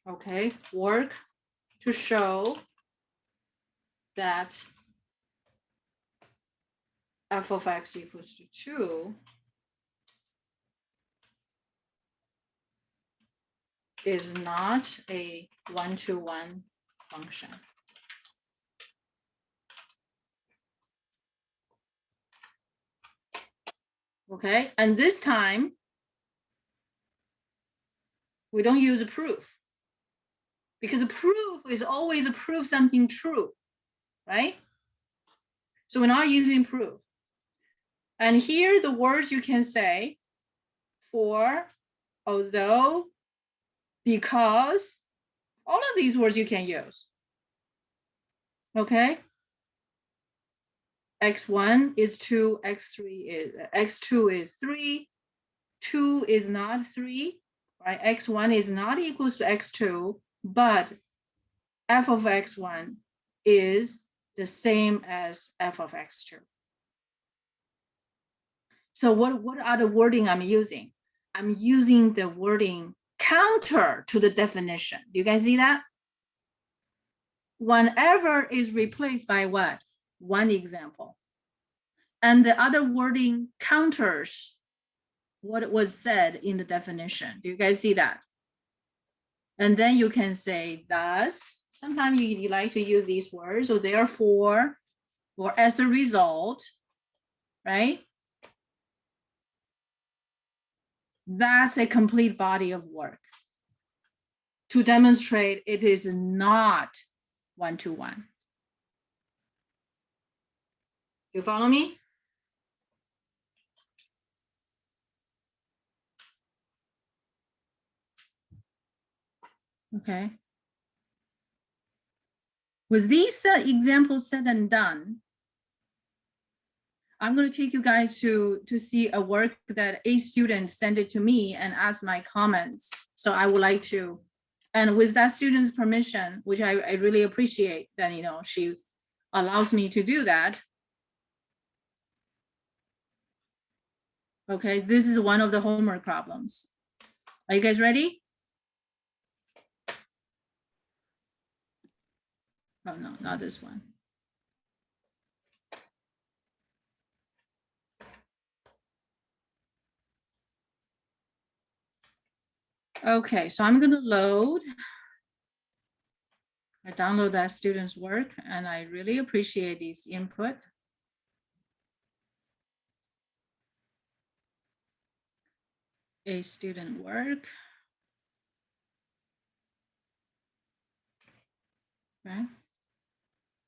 Okay, work to show that f of x equals to 2 is not a one-to-one function. Okay, and this time, we don't use a proof, because a proof is always a proof something true, right? So we're not using proof. And here the words you can say for, although, because, all of these words you can use. Okay. X1 is 2, X2 is 3, 2 is not 3, right? X1 is not equals to X2, but f of X1 is the same as f of X2. So what are the wording I'm using? I'm using the wording counter to the definition. Do you guys see that? Whenever is replaced by what? One example. And the other wording counters what was said in the definition. Do you guys see that? And then you can say thus. Sometimes you like to use these words, or therefore, or as a result, right? That's a complete body of work to demonstrate it is not one-to-one. You follow me? Okay. With these examples said and done, I'm going to take you guys to see a work that a student sent it to me and asked my comments. So I would like to, and with that student's permission, which I really appreciate that, you know, she allows me to do that. Okay, this is one of the homework problems. Are you guys ready? Oh no, not this one. Okay, so I'm gonna load. I download that student's work and I really appreciate these input. A student work. Okay.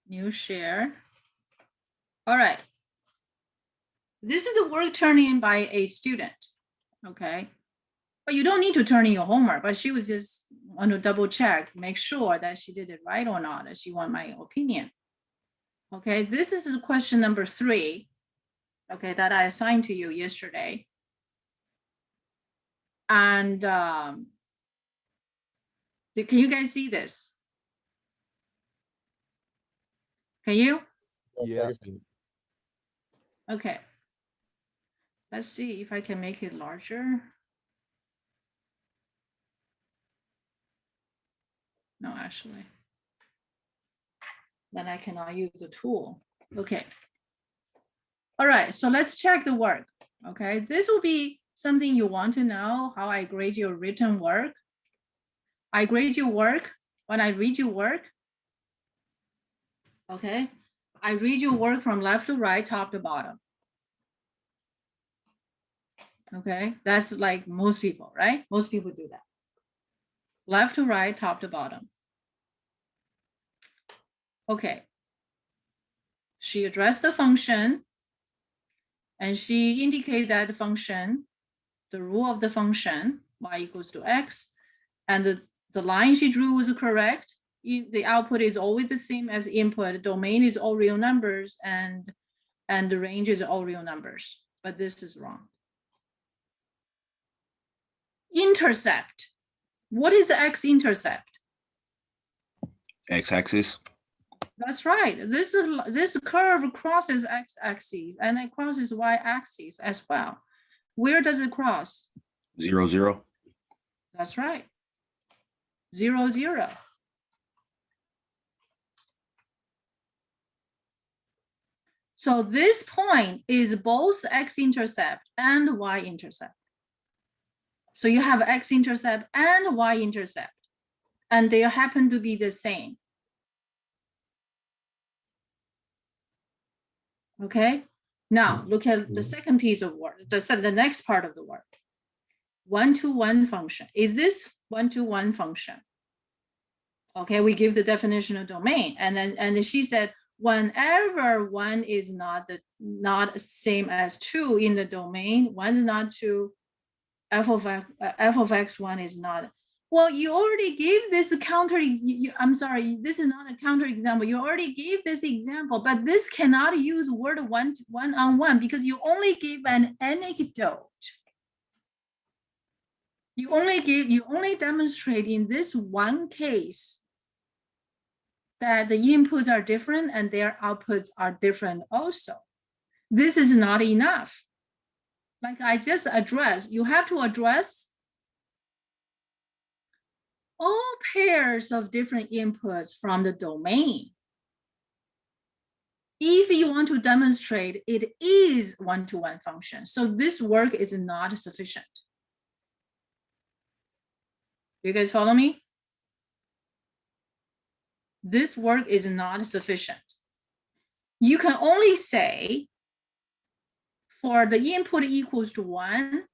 New share. All right. This is the work turned in by a student. Okay. But you don't need to turn in your homework, but she was just want to double check, make sure that she did it right or not, that she want my opinion. Okay, this is question number 3, okay, that I assigned to you yesterday. And can you guys see this? Can you? Yes, Yeah. I can see. Okay. Let's see if I can make it larger. No, actually. Then I cannot use the tool. Okay. All right, so let's check the work. Okay, this will be something you want to know, how I grade your written work. I grade your work when I read your work. Okay, I read your work from left to right, top to bottom. Okay, that's like most people, right? Most people do that. Left to right, top to bottom. Okay. She addressed the function and she indicated that the function, the rule of the function, y equals to x, and the line she drew was correct. The output is always the same as input. The domain is all real numbers and the range is all real numbers, but this is wrong. Intercept. What is the x-intercept? X-axis. That's right. This curve crosses x-axis and it crosses y-axis as well. Where does it cross? 0, 0. That's right. 0, 0. So this point is both x-intercept and y-intercept. So you have x-intercept and y-intercept, and they happen to be the same. Okay, now look at the second piece of work, the next part of the work. One-to-one function. Is this one-to-one function? Okay, we give the definition of domain, and then she said, whenever 1 is not same as 2 in the domain, 1 is not 2, f of x1 is not. Well, you already gave this counter. I'm sorry, this is not a counter example. You already gave this example, but this cannot use word one-on-one because you only gave an anecdote. You only demonstrate in this one case that the inputs are different and their outputs are different also. This is not enough. Like I just addressed, you have to address all pairs of different inputs from the domain. If you want to demonstrate it is one-to-one function, so this work is not sufficient. You guys follow me? This work is not sufficient. You can only say for the input equals to 1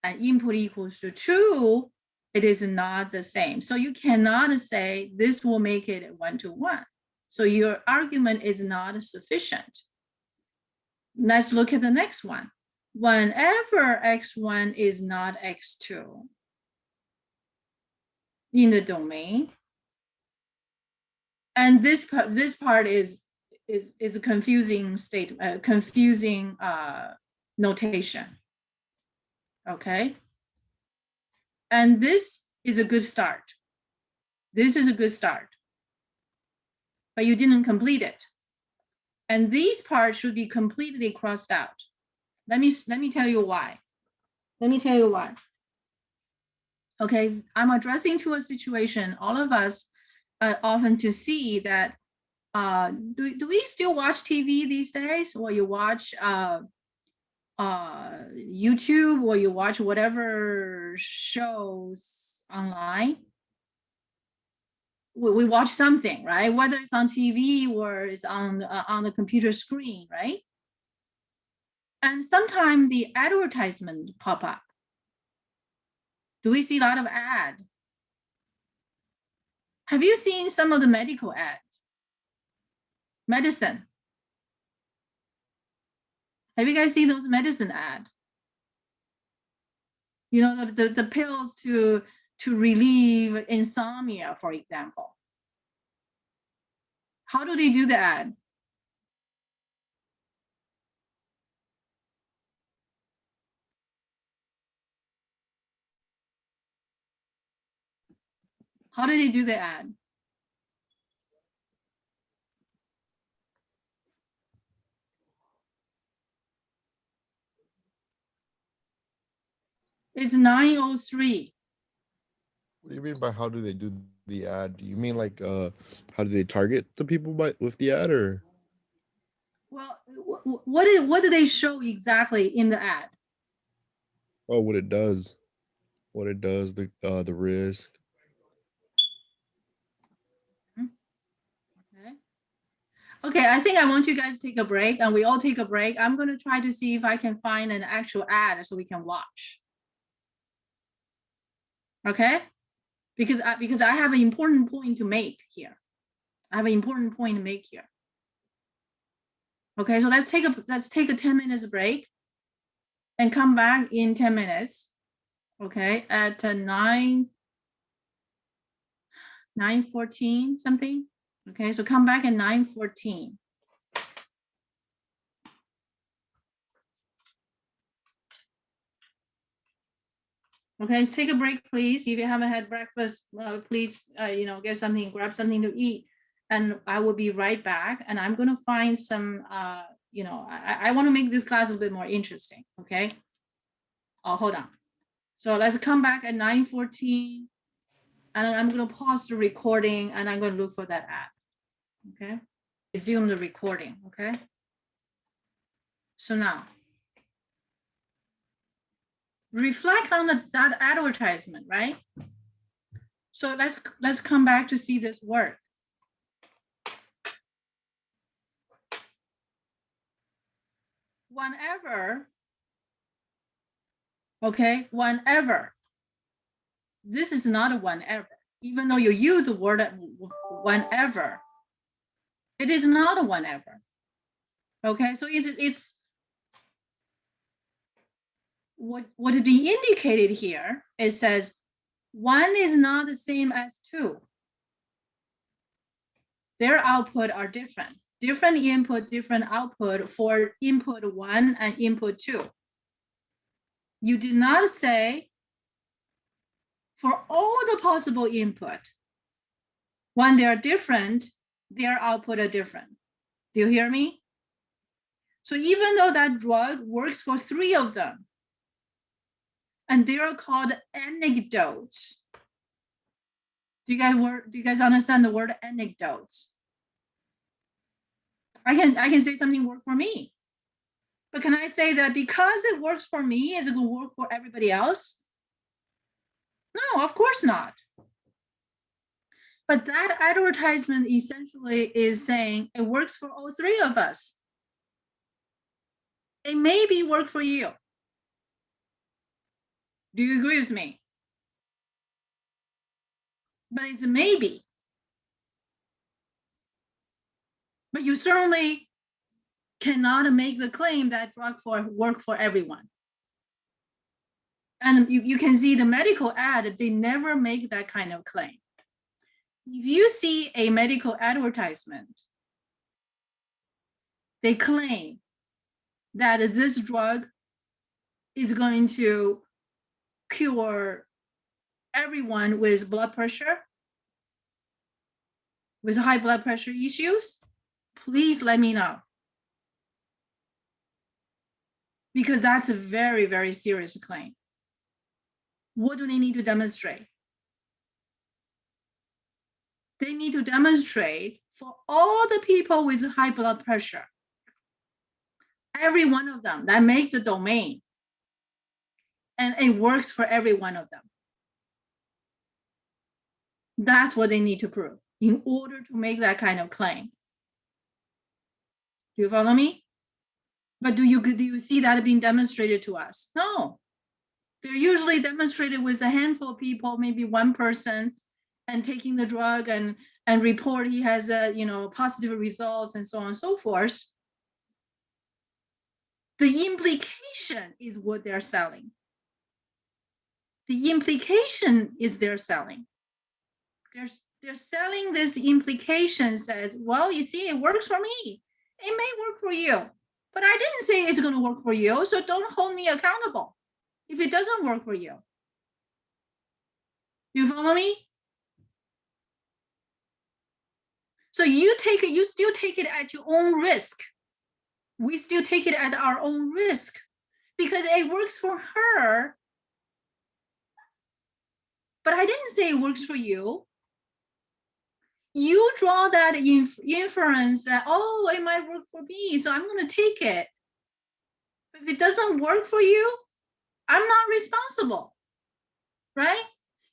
and input equals to 2, it is not the same. So you cannot say this will make it 1-to-1. So your argument is not sufficient. Let's look at the next one. Whenever x1 is not x2 in the domain, and this part is a confusing confusing notation. Okay, and this is a good start. This is a good start, but you didn't complete it. And these parts should be completely crossed out. Let me tell you why. Let me tell you why. Okay, I'm addressing to a situation all of us often to see that do we still watch TV these days, or you watch YouTube, or you watch whatever shows online? We watch something, right? Whether it's on TV or it's on the computer screen, right? And sometimes the advertisement pop up. Do we see a lot of ad? Have you seen some of the medical ads? Medicine. Have you guys seen those medicine ads? You know, the pills to relieve insomnia, for example. How do they do the ad? How do they do the ad? It's 9:03. What do you mean by how do they do the ad? You mean like how do they target the people with the ad, or? Well, what do they show exactly in the ad? Oh, what it does, the risk. Okay, I think I want you guys to take a break, and we all take a break. I'm going to try to see if I can find an actual ad so we can watch. Okay, because I have an important point to make here. I have an important point to make here. Okay, so let's take a 10 minutes break and come back in 10 minutes. Okay, at 9:14 something. Okay, so come back at 9:14. Okay, let's take a break, please. If you haven't had breakfast, please, get something, grab something to eat, and I will be right back. And I'm going to find some, I want to make this class a little bit more interesting. Okay. Oh, hold on. So let's come back at 9:14, and I'm going to pause the recording, and I'm going to look for that ad. Okay. Resume the recording. Okay. So now, reflect on that advertisement, right? So let's come back to see this work. Whenever, this is not a whenever, even though you use the word whenever, it is not a whenever. Okay, so it's what is being indicated here. It says 1 is not the same as 2. Their output are different. Different input, different output for input 1 and input 2. You did not say for all the possible input. When they are different, their output are different. Do you hear me? So even though that drug works for 3 of them, and they are called anecdotes. Do you guys understand the word anecdotes? I can say something worked for me. But can I say that because it works for me, is it going to work for everybody else? No, of course not. But that advertisement essentially is saying it works for all 3 of us. It maybe work for you. Do you agree with me? But it's a maybe. But you certainly cannot make the claim that drug work for everyone. And you can see the medical ad, they never make that kind of claim. If you see a medical advertisement, they claim that this drug is going to cure everyone with blood pressure, with high blood pressure issues, please let me know. Because that's a very, very serious claim. What do they need to demonstrate? They need to demonstrate for all the people with high blood pressure, every one of them, that makes a domain. And it works for every one of them. That's what they need to prove in order to make that kind of claim. Do you follow me? But do you see that being demonstrated to us? No. They're usually demonstrated with a handful of people, maybe one person, and taking the drug and report he has positive results and so on and so forth. The implication is what they're selling. The implication is they're selling. They're selling this implication that, well, you see, it works for me. It may work for you, but I didn't say it's going to work for you, so don't hold me accountable if it doesn't work for you. You follow me? So you still take it at your own risk. We still take it at our own risk because it works for her. But I didn't say it works for you. You draw that inference that, oh, it might work for me, so I'm going to take it. But if it doesn't work for you, I'm not responsible, right?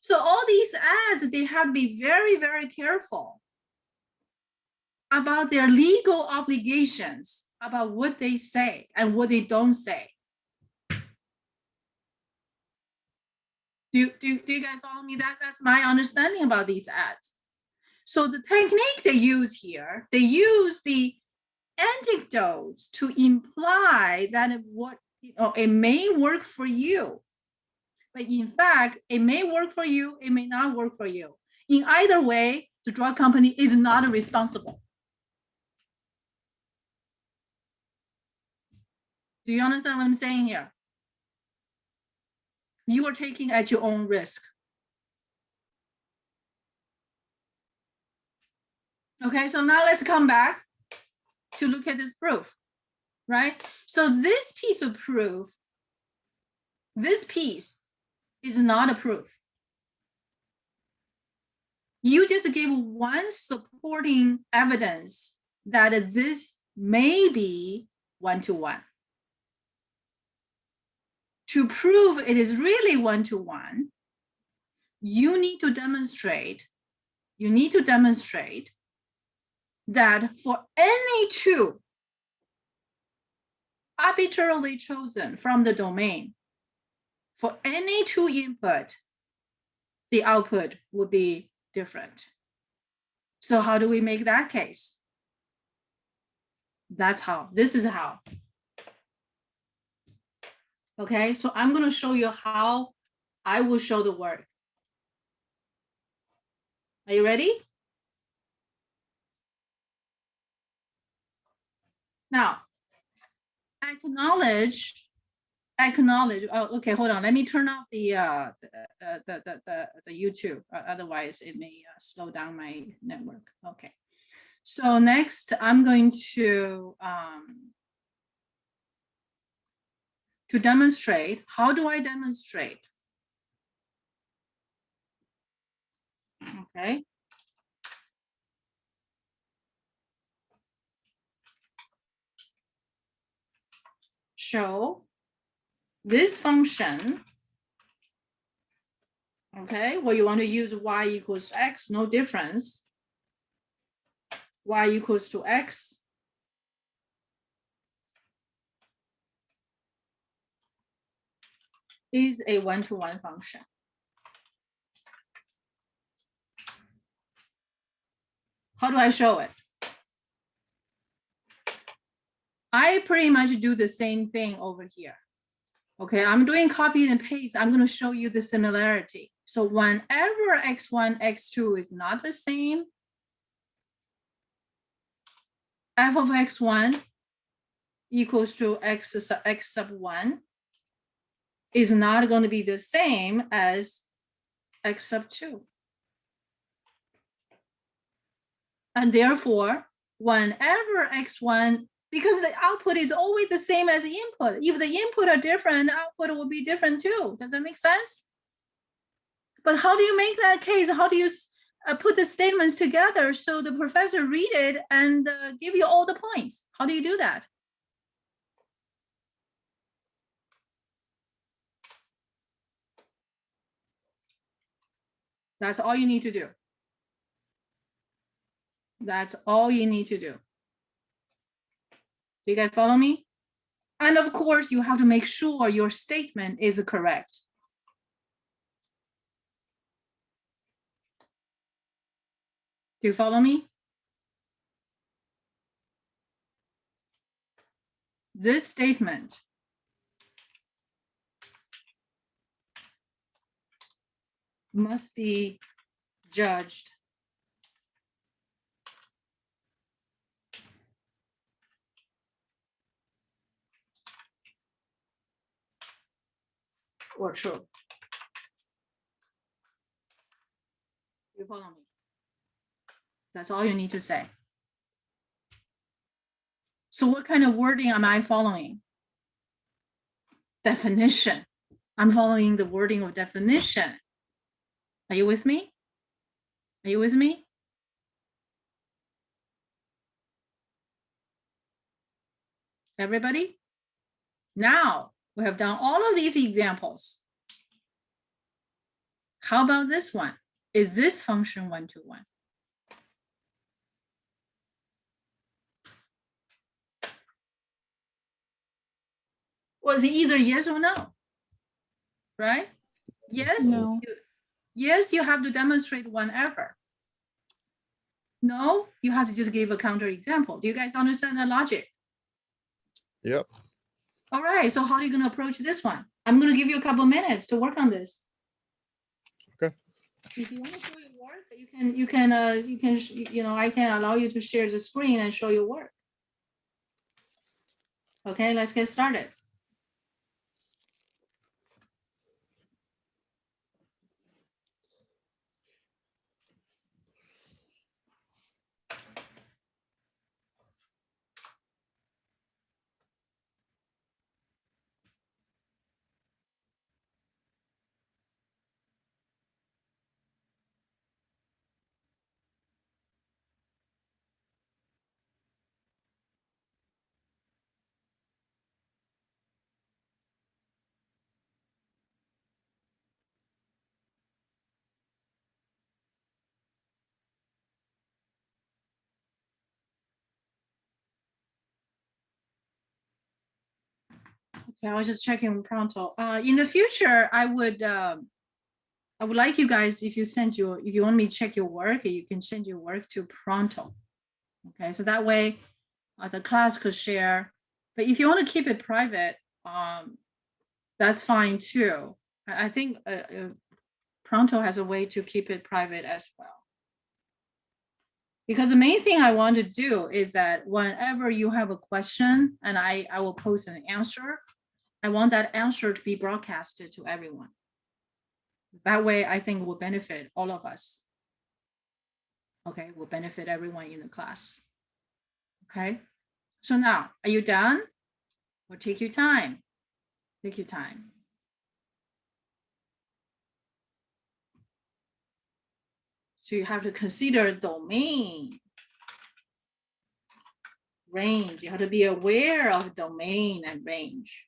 So all these ads, they have to be very, very careful about their legal obligations, about what they say and what they don't say. Do you guys follow me? That's my understanding about these ads. So the technique they use here, they use the anecdotes to imply that it may work for you. But in fact, it may work for you, it may not work for you. In either way, the drug company is not responsible. Do you understand what I'm saying here? You are taking at your own risk. Okay, so now let's come back to look at this proof, right? So this piece of proof, this piece is not a proof. You just give one supporting evidence that this may be one-to-one. To prove it is really one-to-one, you need to demonstrate that for any 2 arbitrarily chosen from the domain, for any 2 input, the output would be different. So how do we make that case? This is how. Okay, so I'm going to show you how I will show the work. Are you ready? Now, acknowledge acknowledge. Oh, okay, hold on. Let me turn off the YouTube. Otherwise, it may slow down my network. Okay. So next, I'm going to demonstrate. How do I demonstrate? Okay. Show this function. Okay, well, you want to use y equals x, no difference. Y equals to x. Is a one-to-one function. How do I show it? I pretty much do the same thing over here. Okay, I'm doing copy and paste. I'm going to show you the similarity. So whenever x1, x2 is not the same, f of x1 equals to x sub 1 is not going to be the same as x sub 2. And therefore, whenever x1, because the output is always the same as the input. If the input are different, output will be different too. Does that make sense? But how do you make that case? How do you put the statements together so the professor read it and give you all the points? How do you do that? That's all you need to do. That's all you need to do. Do you guys follow me? And of course, you have to make sure your statement is correct. Do you follow me? This statement must be judged or true. You follow me? That's all you need to say. So what kind of wording am I following? Definition. I'm following the wording of definition. Are you with me? Are you with me? Everybody? Now we have done all of these examples. How about this one? Is this function one-to-one? Was it either yes or no? Right? Yes. No. Yes, you have to demonstrate whenever. No, you have to just give a counter example. Do you guys understand the logic? Yep. All right, so how are you going to approach this one? I'm going to give you a couple minutes to work on this. Okay. If you want to show your work, I can allow you to share the screen and show your work. Okay, let's get started. Okay, I was just checking Pronto. In the future, I would like you guys, if you want me to check your work, you can send your work to Pronto. Okay, so that way the class could share. But if you want to keep it private, that's fine too. I think Pronto has a way to keep it private as well. Because the main thing I want to do is that whenever you have a question and I will post an answer, I want that answer to be broadcasted to everyone. That way, I think will benefit all of us. Okay, will benefit everyone in the class. Okay, so now, are you done? Or take your time. Take your time. So you have to consider domain, range. You have to be aware of domain and range.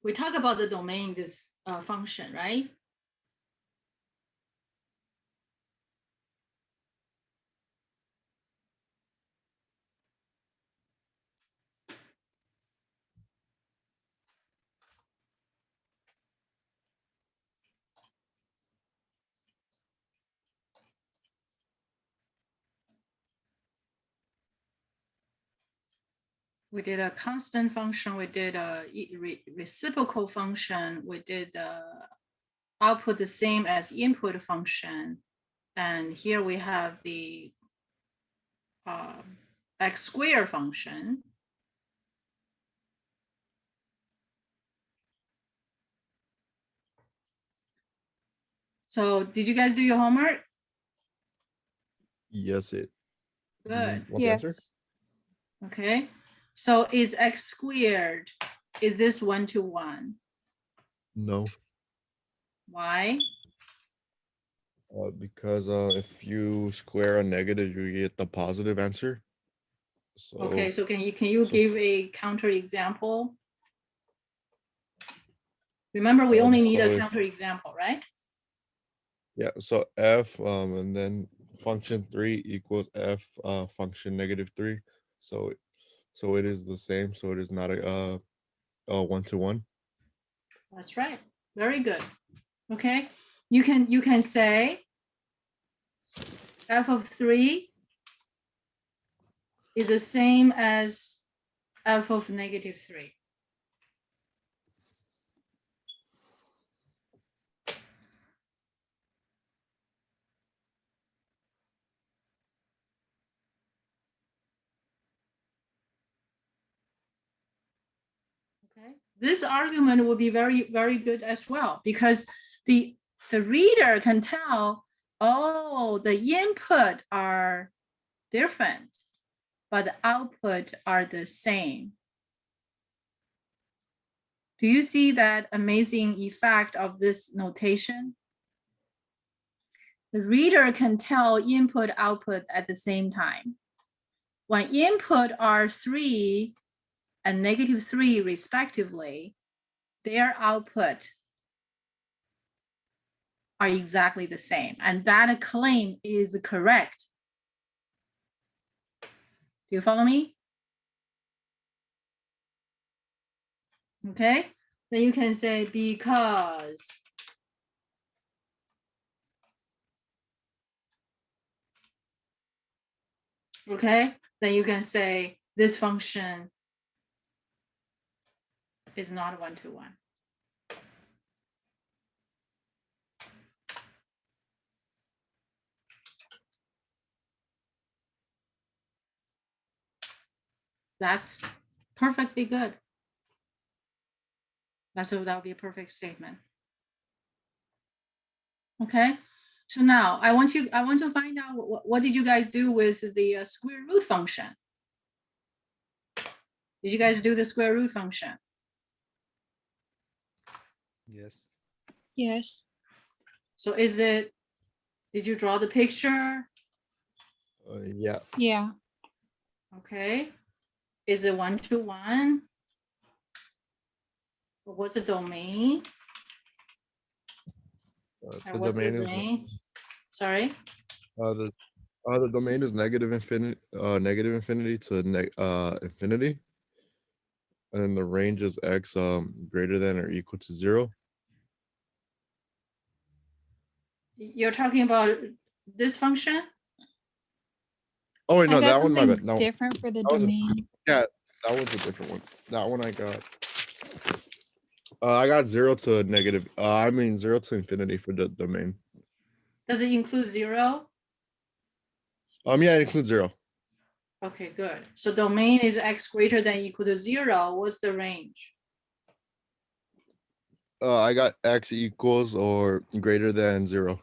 We talk about the domain, this function, right? We did a constant function, we did a reciprocal function, we did output the same as input function. And here we have the x squared function. So did you guys do your homework? Yes, it. Good. Want the answer? Yes. Okay. So is x squared, is this 1-to-1? No, Why? because if you square a negative, you get the positive answer. So Okay, so can you so- give a counter example? Remember, we only need so a if- counter example, right? yeah, so f and then function 3 equals f function -3. So it is the same. So it is not a 1-to-1. That's right. Very good. Okay. You can say f of 3 is the same as f of -3. Okay. This argument will be very, very good as well, because the reader can tell, oh, the input are different, but the output are the same. Do you see that amazing effect of this notation? The reader can tell input, output at the same time. When input are 3 and -3 respectively, their output are exactly the same. And that claim is correct. Do you follow me? Okay, then you can say because. Okay, then you can say this function is not 1-to-1. That's perfectly good. That would be a perfect statement. Okay, so now I want to find out what did you guys do with the square root function? Did you guys do the square root function? Yes. Yes. So did you draw the picture? Yeah. Yeah. Okay, is it 1-to-1? What's the domain? The And what's the domain is range? Sorry. the domain is negative infinity to infinity, and then the range is x greater than or equal to 0. You're talking about this function? Oh wait, I no, got that one, my something bad. No, different for the that was a- domain. yeah, that was a different one. That one I got. I got 0 to negative. I mean 0 to infinity for the domain. Does it include 0? Yeah, it includes 0. Okay, good. So domain is x greater than equal to 0. What's the range? I got x equals or greater than 0.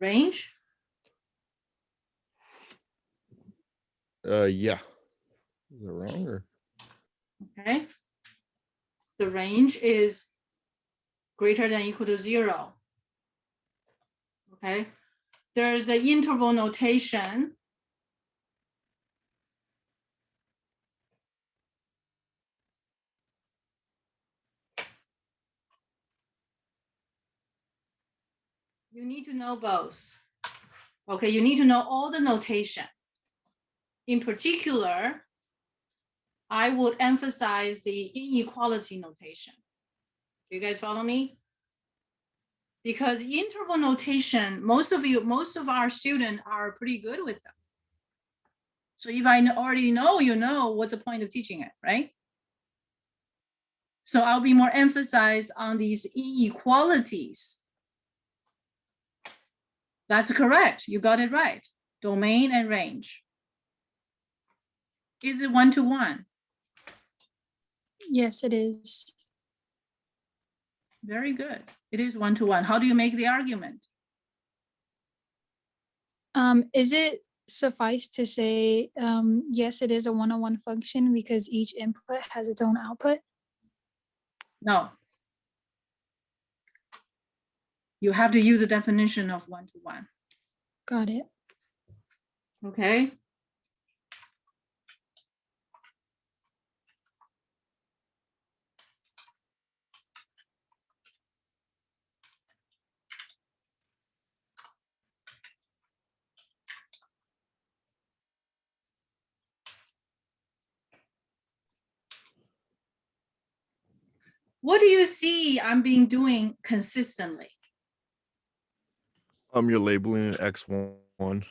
Range? Yeah. Is it wrong or? Okay. The range is greater than equal to 0. Okay. There's an interval notation. You need to know both. Okay, you need to know all the notation. In particular, I would emphasize the inequality notation. Do you guys follow me? Because interval notation, most of our students are pretty good with them. So if I already know, you know, what's the point of teaching it, right? So I'll be more emphasized on these inequalities. That's correct. You got it right. Domain and range. Is it 1-to-1? Yes, it is. Very good. It is 1-to-1. How do you make the argument? Is it suffice to say, yes, it is a one-on-one function because each input has its own output? No. You have to use a definition of 1-to-1. Got it. Okay. What do you see I'm being doing consistently? You're labeling it x1.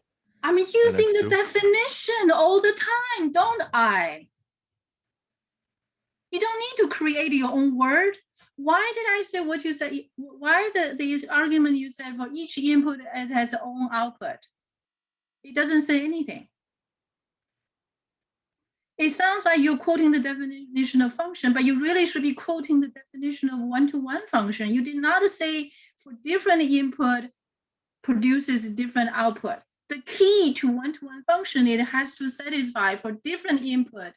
I'm using the X2. definition all the time, don't I? You don't need to create your own word. Why did I say what you said? Why the argument you said for each input it has its own output? It doesn't say anything. It sounds like you're quoting the definition of function, but you really should be quoting the definition of one-to-one function. You did not say for different input produces different output. The key to one-to-one function, it has to satisfy for different input,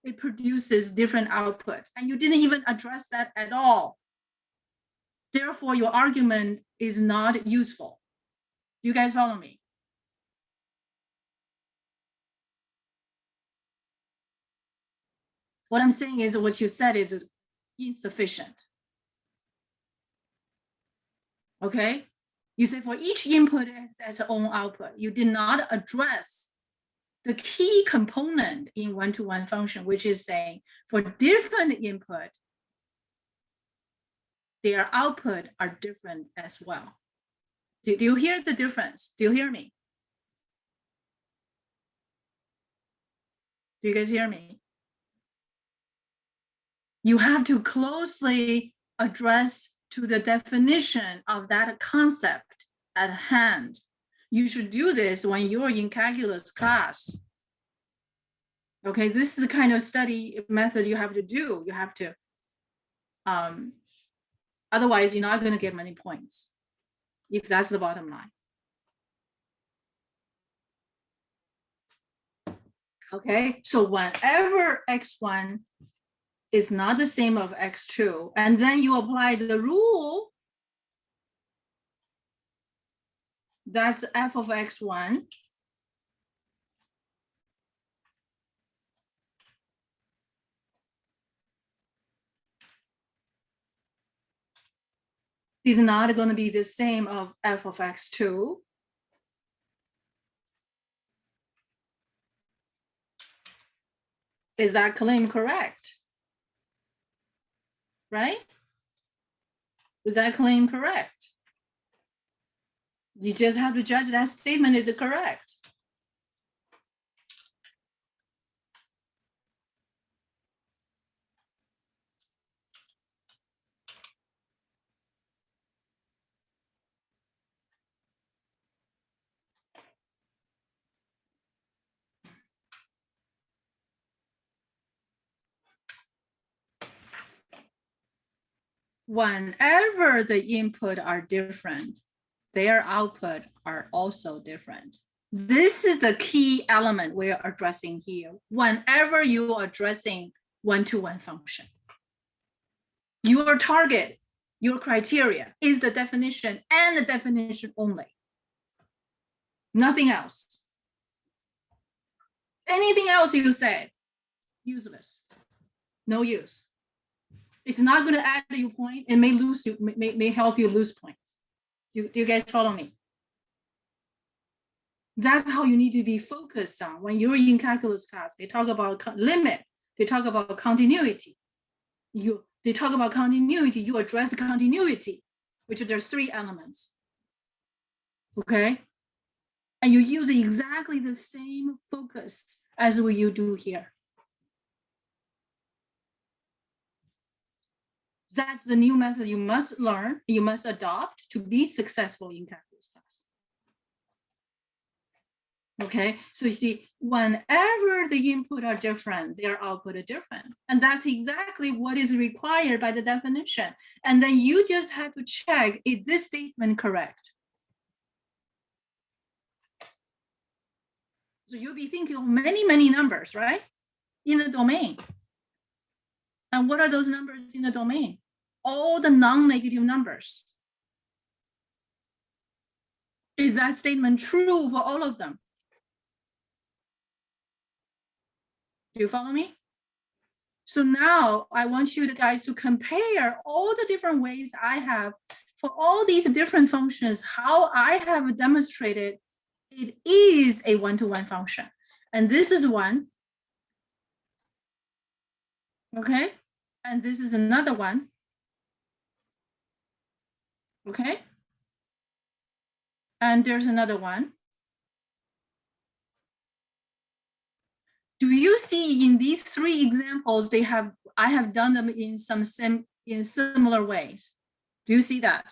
it produces different output. And you didn't even address that at all. Therefore, your argument is not useful. Do you guys follow me? What I'm saying is what you said is insufficient. Okay? You say for each input has its own output. You did not address the key component in one-to-one function, which is saying for different input, their output are different as well. Do you hear the difference? Do you hear me? Do you guys hear me? You have to closely address to the definition of that concept at hand. You should do this when you're in calculus class. Okay, this is the kind of study method you have to do. You have to, otherwise you're not going to get many points if that's the bottom line. Okay, so whenever x1 is not the same of x2, and then you apply the rule, that's f of x1. Is not going to be the same of f of x2. Is that claim correct? Right? Is that claim correct? You just have to judge that statement is it correct. whenever the input are different, their output are also different. This is the key element we're addressing here. Whenever you are addressing one-to-one function, your target, your criteria is the definition and the definition only. Nothing else. Anything else you say, useless, no use. It's not going to add you point. It may lose you, may help you lose points. Do you guys follow me? That's how you need to be focused on when you're in calculus class. They talk about limit. They talk about continuity. They talk about continuity. You address the continuity, which there's 3 elements. Okay, and you use exactly the same focus as what you do here. That's the new method you must learn, you must adopt to be successful in calculus class. Okay, so you see, whenever the input are different, their output are different. And that's exactly what is required by the definition. And then you just have to check, is this statement correct? So you'll be thinking of many, many numbers, right? In the domain. And what are those numbers in the domain? All the non-negative numbers. Is that statement true for all of them? Do you follow me? So now I want you guys to compare all the different ways I have for all these different functions, how I have demonstrated it is a one-to-one function. And this is one. Okay, and this is another one. Okay, and there's another one. Do you see in these 3 examples, I have done them in similar ways? Do you see that?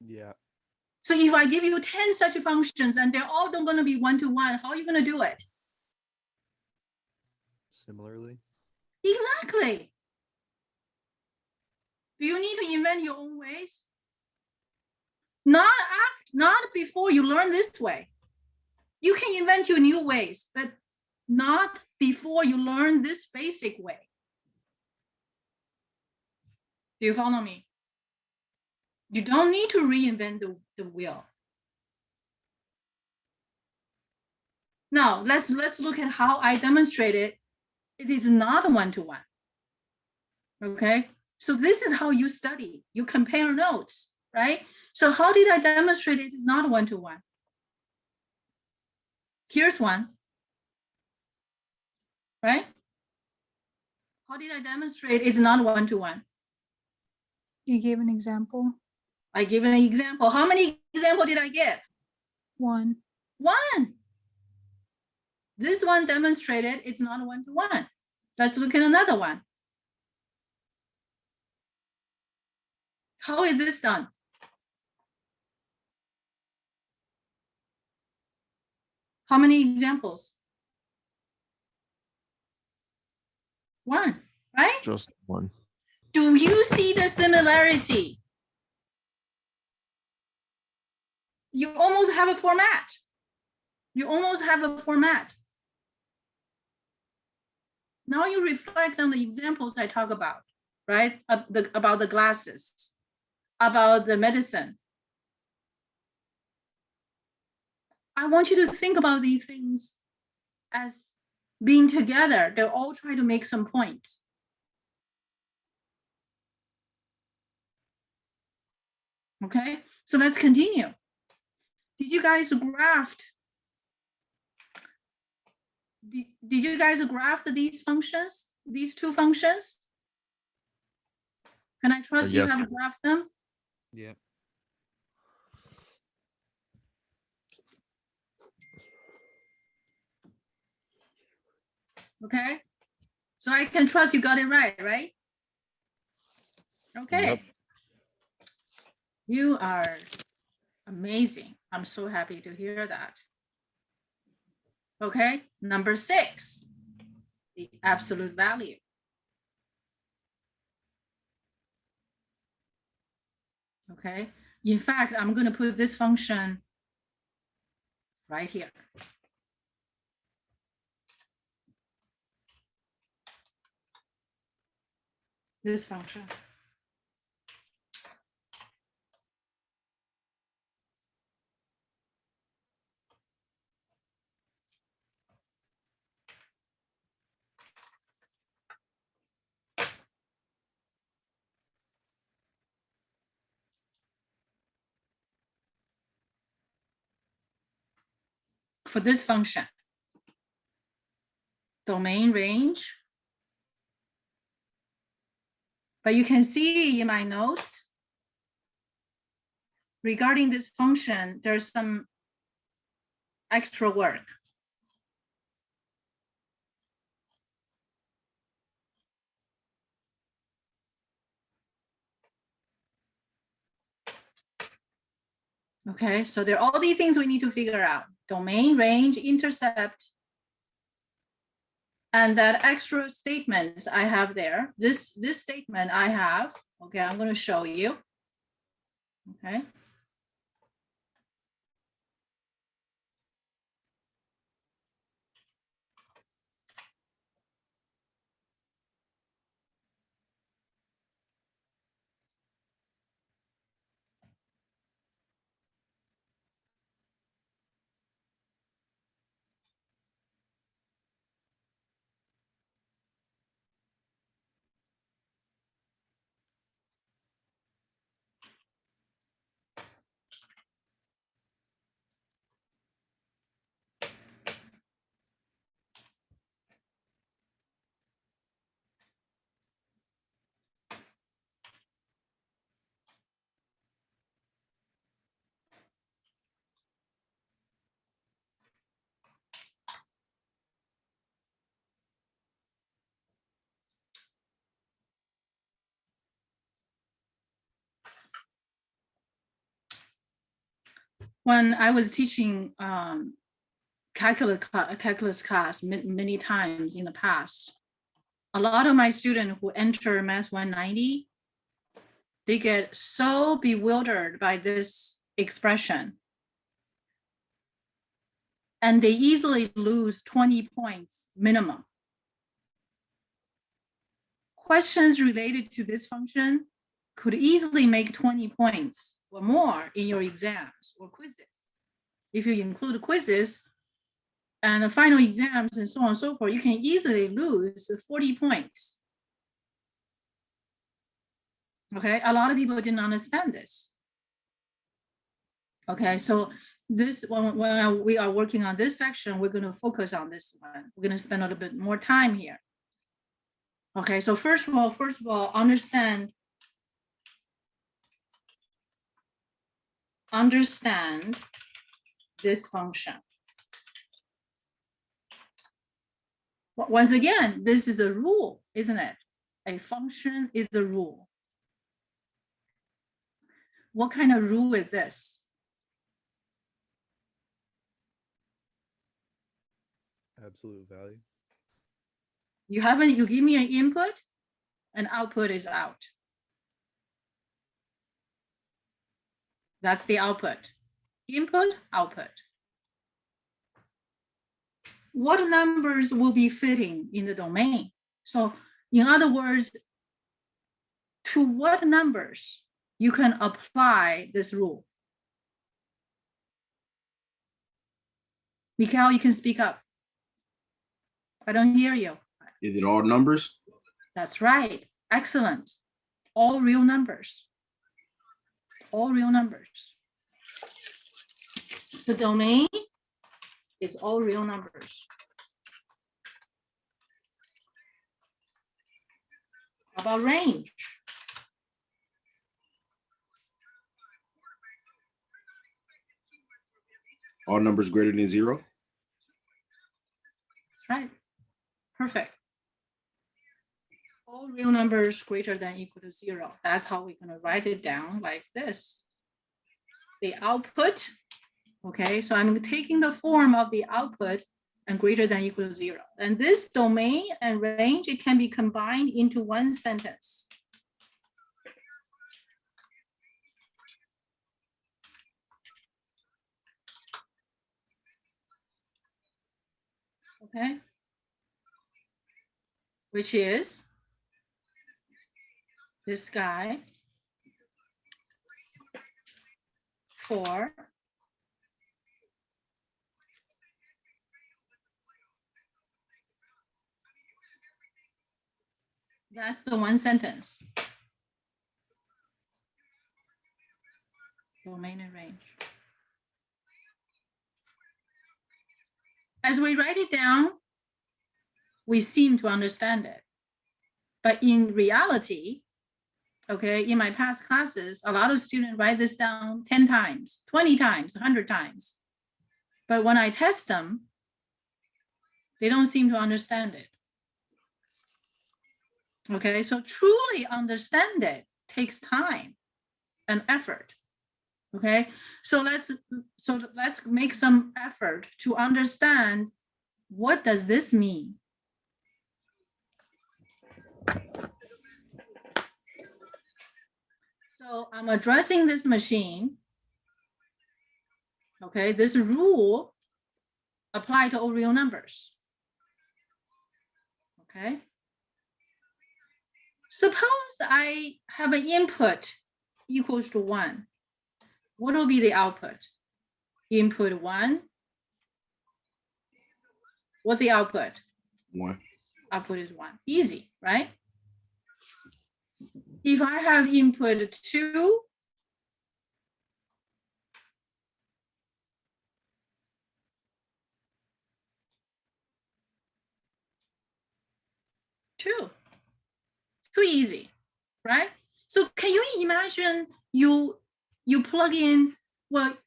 Yeah. So if I give you 10 such functions and they're all going to be one-to-one, how are you going to do it? Similarly. Exactly. Do you need to invent your own ways? Not before you learn this way. You can invent your new ways, but not before you learn this basic way. Do you follow me? You don't need to reinvent the wheel. Now, let's look at how I demonstrated it is not one-to-one. Okay, so this is how you study. You compare notes, right? So how did I demonstrate it is not one-to-one? Here's one, right? How did I demonstrate it's not one-to-one? You gave an example. I give an example. How many examples did I give? 1. One. This one demonstrated it's not one-to-one. Let's look at another one. How is this done? How many examples? 1, right? Just 1. Do you see the similarity? You almost have a format. You almost have a format. Now you reflect on the examples I talk about, right? About the glasses, about the medicine. I want you to think about these things as being together. They're all trying to make some points. Okay, so let's continue. Did you guys graph? Did you guys graph these functions, these 2 functions? Can I trust you Yes. have graphed them? Yeah. Okay, so I can trust you got it right? Okay. Yep. You are amazing. I'm so happy to hear that. Okay, number 6, the absolute value. Okay. In fact, I'm going to put this function right here. This function. For this function, domain range. But you can see in my notes, regarding this function, there's some extra work. Okay, so there are all these things we need to figure out. Domain, range, intercept, and that extra statements I have there. This statement I have, okay, I'm going to show you. Okay. When I was teaching calculus class many times in the past, a lot of my students who enter Math 190, they get so bewildered by this expression. And they easily lose 20 points minimum. Questions related to this function could easily make 20 points or more in your exams or quizzes. If you include quizzes and the final exams and so on and so forth, you can easily lose 40 points. Okay, a lot of people didn't understand this. Okay, so this when we are working on this section, we're going to focus on this one. We're going to spend a little bit more time here. Okay, so first of all, understand this function. Once again, this is a rule, isn't it? A function is a rule. What kind of rule is this? Absolute value. You give me an input, and output is out. That's the output. Input, output. What numbers will be fitting in the domain? So in other words, to what numbers you can apply this rule? Mikhail, you can speak up. I don't hear you. Is it all numbers? That's right. Excellent. All real numbers. All real numbers. The domain is all real numbers. How about range? All numbers greater than 0? That's right. Perfect. All real numbers greater than or equal to 0. That's how we're going to write it down like this. The output, okay, so I'm taking the form of the output and greater than or equal to 0. And this domain and range, it can be combined into one sentence. Okay. Which is this guy, 4. That's the one sentence. Domain and range. As we write it down, we seem to understand it. But in reality, okay, in my past classes, a lot of students write this down 10 times, 20 times, 100 times. But when I test them, they don't seem to understand it. Okay, so truly understand it takes time and effort. Okay, so let's make some effort to understand what does this mean. So I'm addressing this machine. Okay, this rule apply to all real numbers. Okay. Suppose I have an input equals to 1. What will be the output? Input 1. What's the output? 1. Output is 1. Easy, right? If I have input 2, too easy, right? So can you imagine you plug in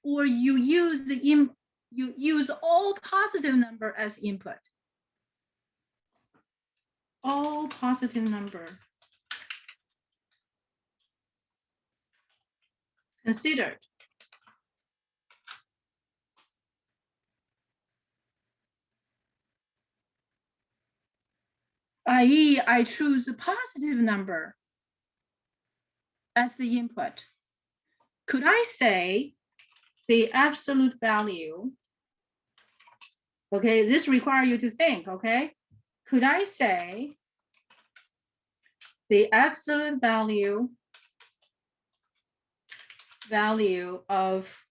or you use all positive number as input, all positive number. Considered. I.e., I choose a positive number as the input. Could I say the absolute value? Okay, this requires you to think, okay? Could I say the absolute value of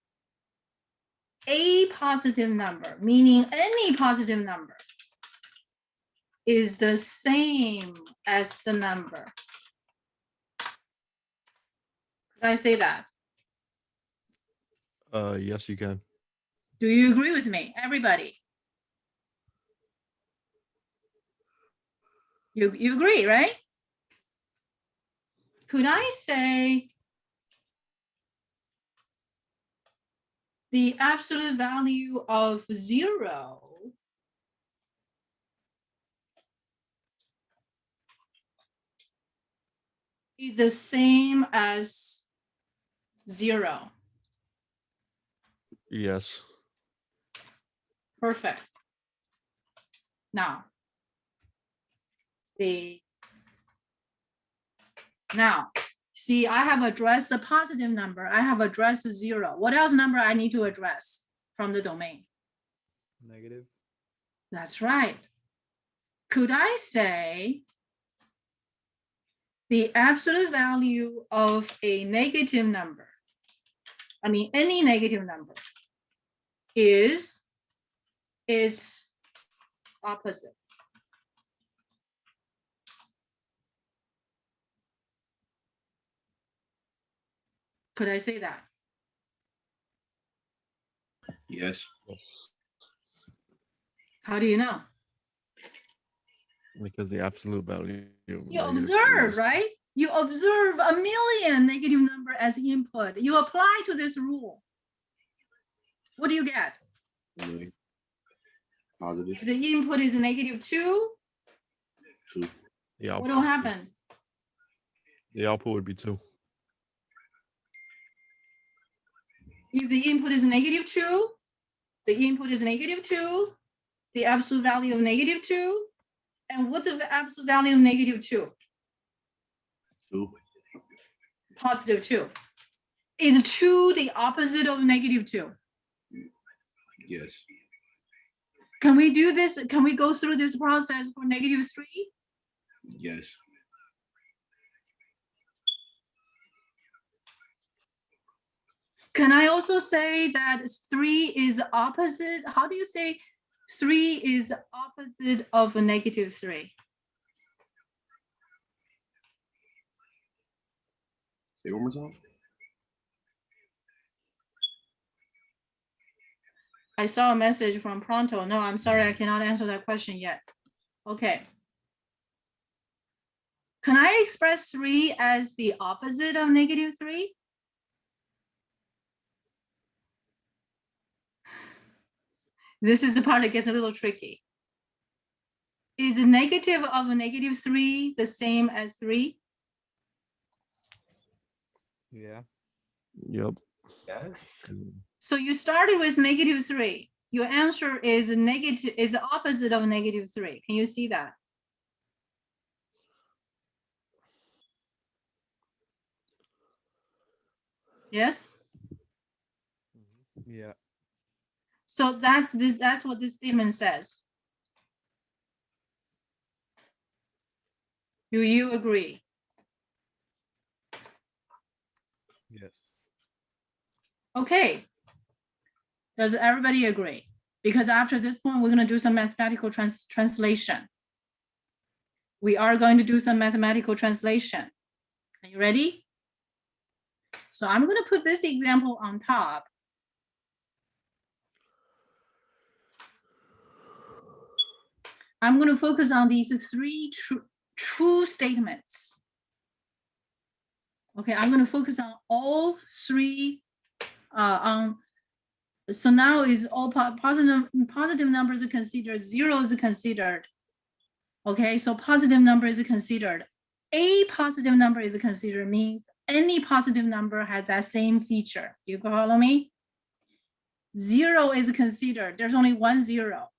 a positive number, meaning any positive number, is the same as the number? Could I say that? Yes, you can. Do you agree with me, everybody? You agree, right? Could I say the absolute value of 0 is the same as 0? Yes. Perfect. Now, see, I have addressed the positive number. I have addressed 0. What else number I need to address from the domain? Negative. That's right. Could I say the absolute value of a negative number, I mean any negative number, is its opposite? Could I say that? Yes. Yes. How do you know? Because the absolute value. You observe, right? You observe a million negative number as input. You apply to this rule. What do you get? Positive. If the input is -2, 2. Yeah. what will happen? The output would be 2. If the input is -2, the input is -2, the absolute value of -2, and what's the absolute value of -2? 2. +2. Is 2 the opposite of -2? Yes. Can we do this? Can we go through this process for -3? Yes. Can I also say that 3 is opposite? How do you say 3 is opposite of a -3? Say it one more time. I saw a message from Pronto. No, I'm sorry, I cannot answer that question yet. Okay. Can I express 3 as the opposite of -3? This is the part that gets a little tricky. Is the negative of a -3 the same as 3? Yeah. Yep. Yes. So you started with -3. Your answer is negative, is the opposite of -3. Can you see that? Yes. Yeah. So that's this. That's what this statement says. Do you agree? Yes. Okay. Does everybody agree? Because after this point, we're going to do some mathematical translation. We are going to do some mathematical translation. Are you ready? So I'm going to put this example on top. I'm going to focus on these 3 true statements. Okay, I'm going to focus on all 3 so now is all positive numbers are considered, 0 is considered. Okay, so positive number is considered. A positive number is considered means any positive number has that same feature. You follow me? 0 is considered. There's only 1 0.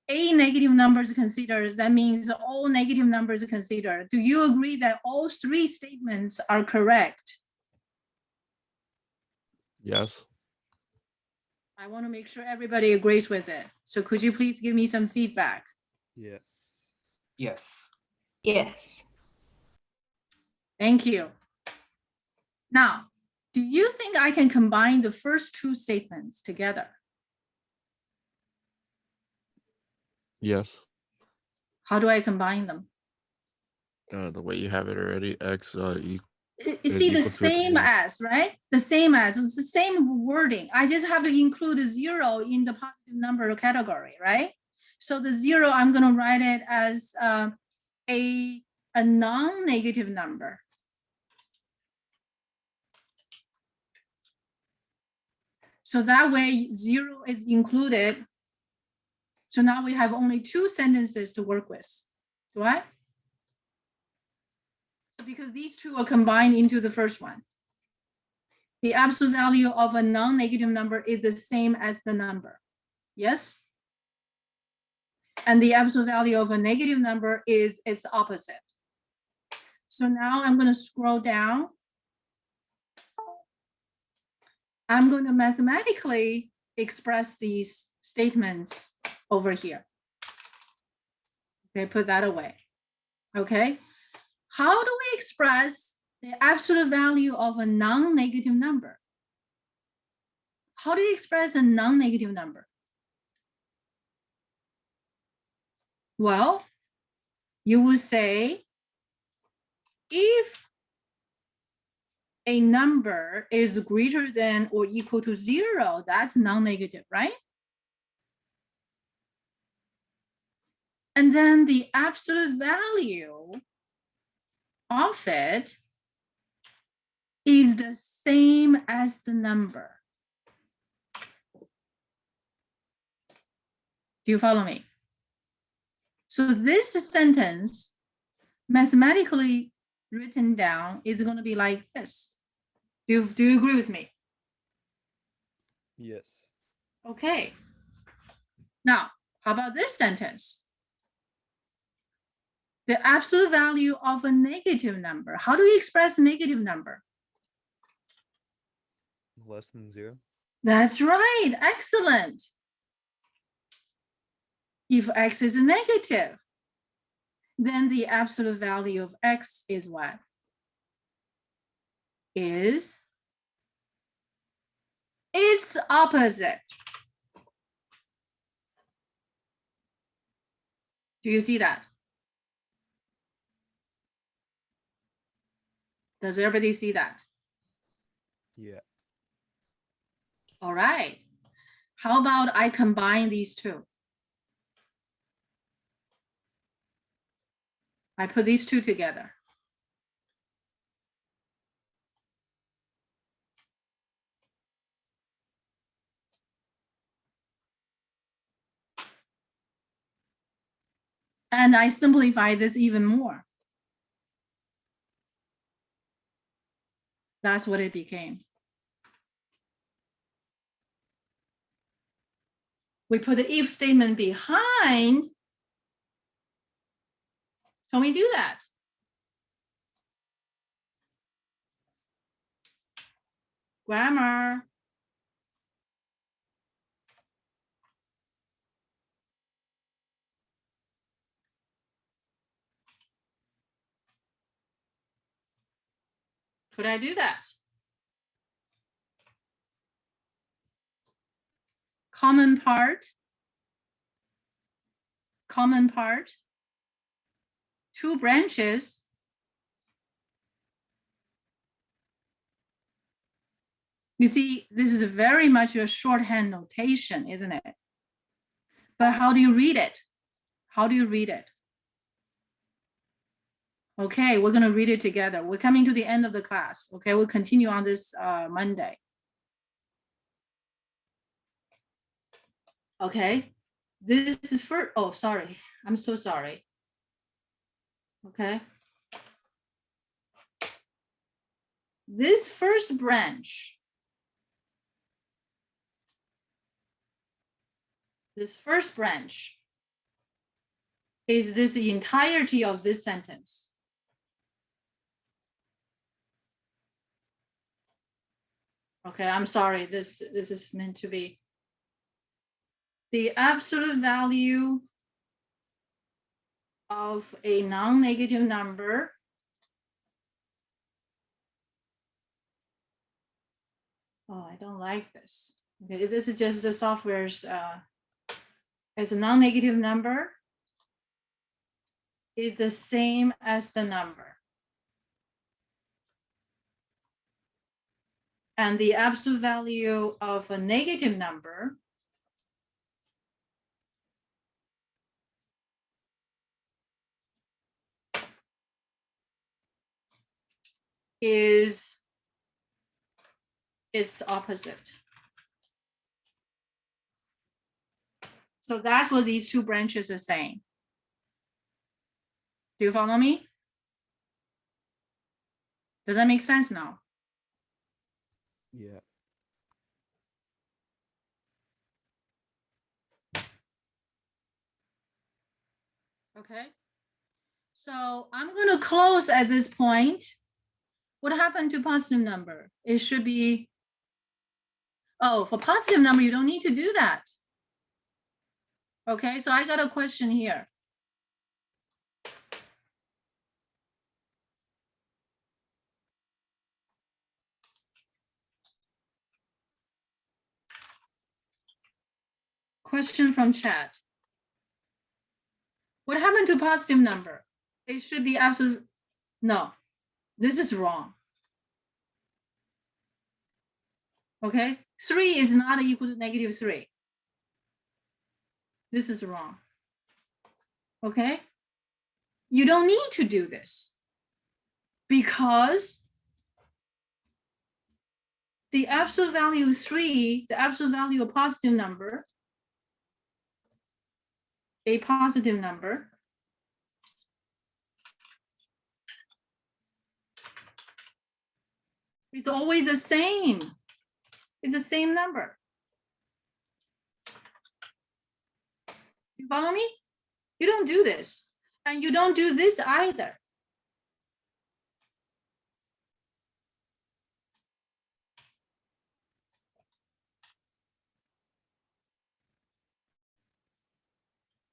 A negative number is considered. That means all negative numbers are considered. Do you agree that all 3 statements are correct? Yes. I want to make sure everybody agrees with it. So could you please give me some feedback? Yes. Yes. Yes. Thank you. Now, do you think I can combine the first 2 statements together? Yes. How do I combine them? The way you have it already, x You is see the equal to same zero. as, right? The same as, it's the same wording. I just have to include a 0 in the positive number category, right? So the 0, I'm going to write it as a non-negative number. So that way 0 is included. So now we have only 2 sentences to work with, right? So because these 2 are combined into the first one. The absolute value of a non-negative number is the same as the number. Yes? And the absolute value of a negative number is its opposite. So now I'm going to scroll down. I'm going to mathematically express these statements over here. Okay, put that away. Okay. How do we express the absolute value of a non-negative number? How do you express a non-negative number? Well, you would say if a number is greater than or equal to 0, that's non-negative, right? And then the absolute value of it is the same as the number. Do you follow me? So this sentence, mathematically written down, is going to be like this. Do you agree with me? Yes. Okay. Now, how about this sentence? The absolute value of a negative number. How do we express a negative number? Less than 0. That's right. Excellent. If x is negative, then the absolute value of x is what? Is its opposite. Do you see that? Does everybody see that? Yeah. All right. How about I combine these two? I put these two together. And I simplify this even more. That's what it became. We put the if statement behind. Can we do that? Grammar. Could I do that? Common part. Common part. Two branches. You see, this is very much a shorthand notation, isn't it? But how do you read it? How do you read it? Okay, we're going to read it together. We're coming to the end of the class. Okay, we'll continue on this Monday. Okay, this is for, oh, sorry. I'm so sorry. Okay. This first branch, is this the entirety of this sentence. Okay, I'm sorry, this is meant to be the absolute value of a non-negative number oh, I don't like this. Okay, this is just the software's as a non-negative number is the same as the number. And the absolute value of a negative number is its opposite. So that's what these two branches are saying. Do you follow me? Does that make sense now? Yeah. Okay. So I'm going to close at this point. What happened to positive number? It should be, oh, for positive number, you don't need to do that. Okay, so I got a question here. Question from chat. What happened to positive number? It should be absolute. No, this is wrong. Okay, 3 is not equal to negative 3. This is wrong. Okay, you don't need to do this because the absolute value of 3, the absolute value of positive number, a positive number, it's always the same. It's the same number. You follow me? You don't do this. And you don't do this either.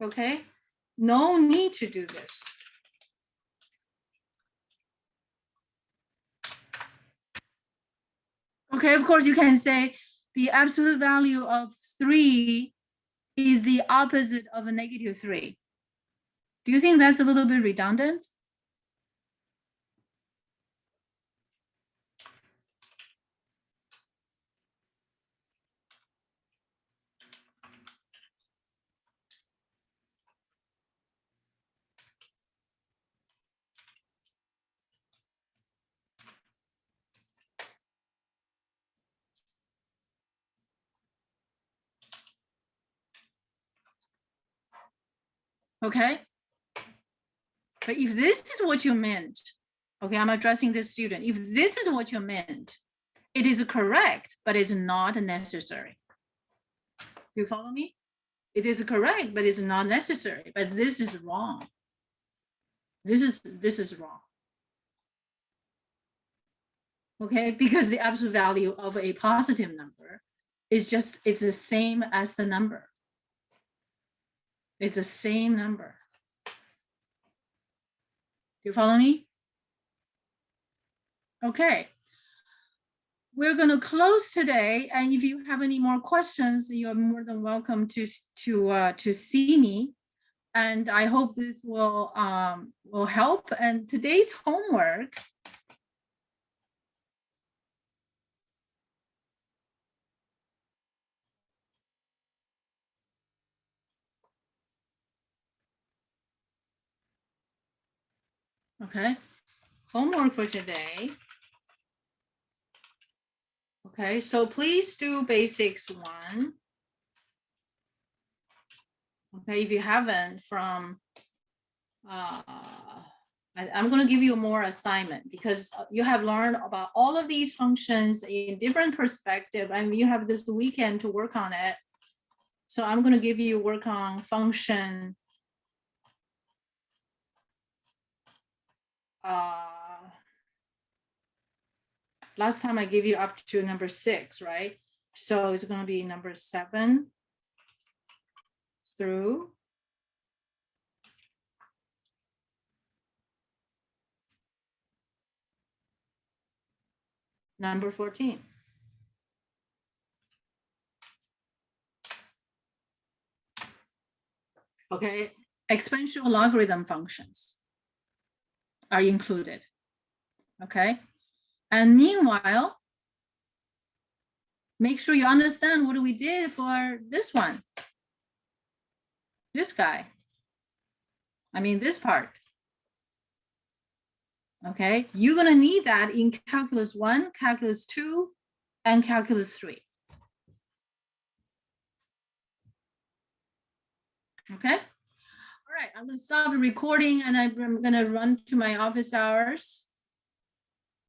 Okay, no need to do this. Okay, of course you can say the absolute value of 3 is the opposite of a -3. Do you think that's a little bit redundant? Okay. But if this is what you meant, okay, I'm addressing this student. If this is what you meant, it is correct, but it's not necessary. You follow me? It is correct, but it's not necessary. But this is wrong. This is wrong. Okay, because the absolute value of a positive number is just, it's the same as the number. It's the same number. Do you follow me? Okay. We're going to close today, and if you have any more questions, you are more than welcome to see me. And I hope this will help. And today's homework. Okay, homework for today. Okay, so please do basics 1. Okay, if you haven't, from I'm going to give you more assignment, because you have learned about all of these functions in different perspective, and you have this weekend to work on it. So I'm going to give you work on function last time I gave you up to number 6, right? So it's going to be number 7 through number 14. Okay, exponential logarithm functions are included. Okay, and meanwhile, make sure you understand what we did for this one. This guy. I mean, this part. Okay, you're gonna need that in calculus 1, calculus 2, and calculus 3. Okay, all right, I'm gonna stop the recording, and I'm gonna run to my office hours.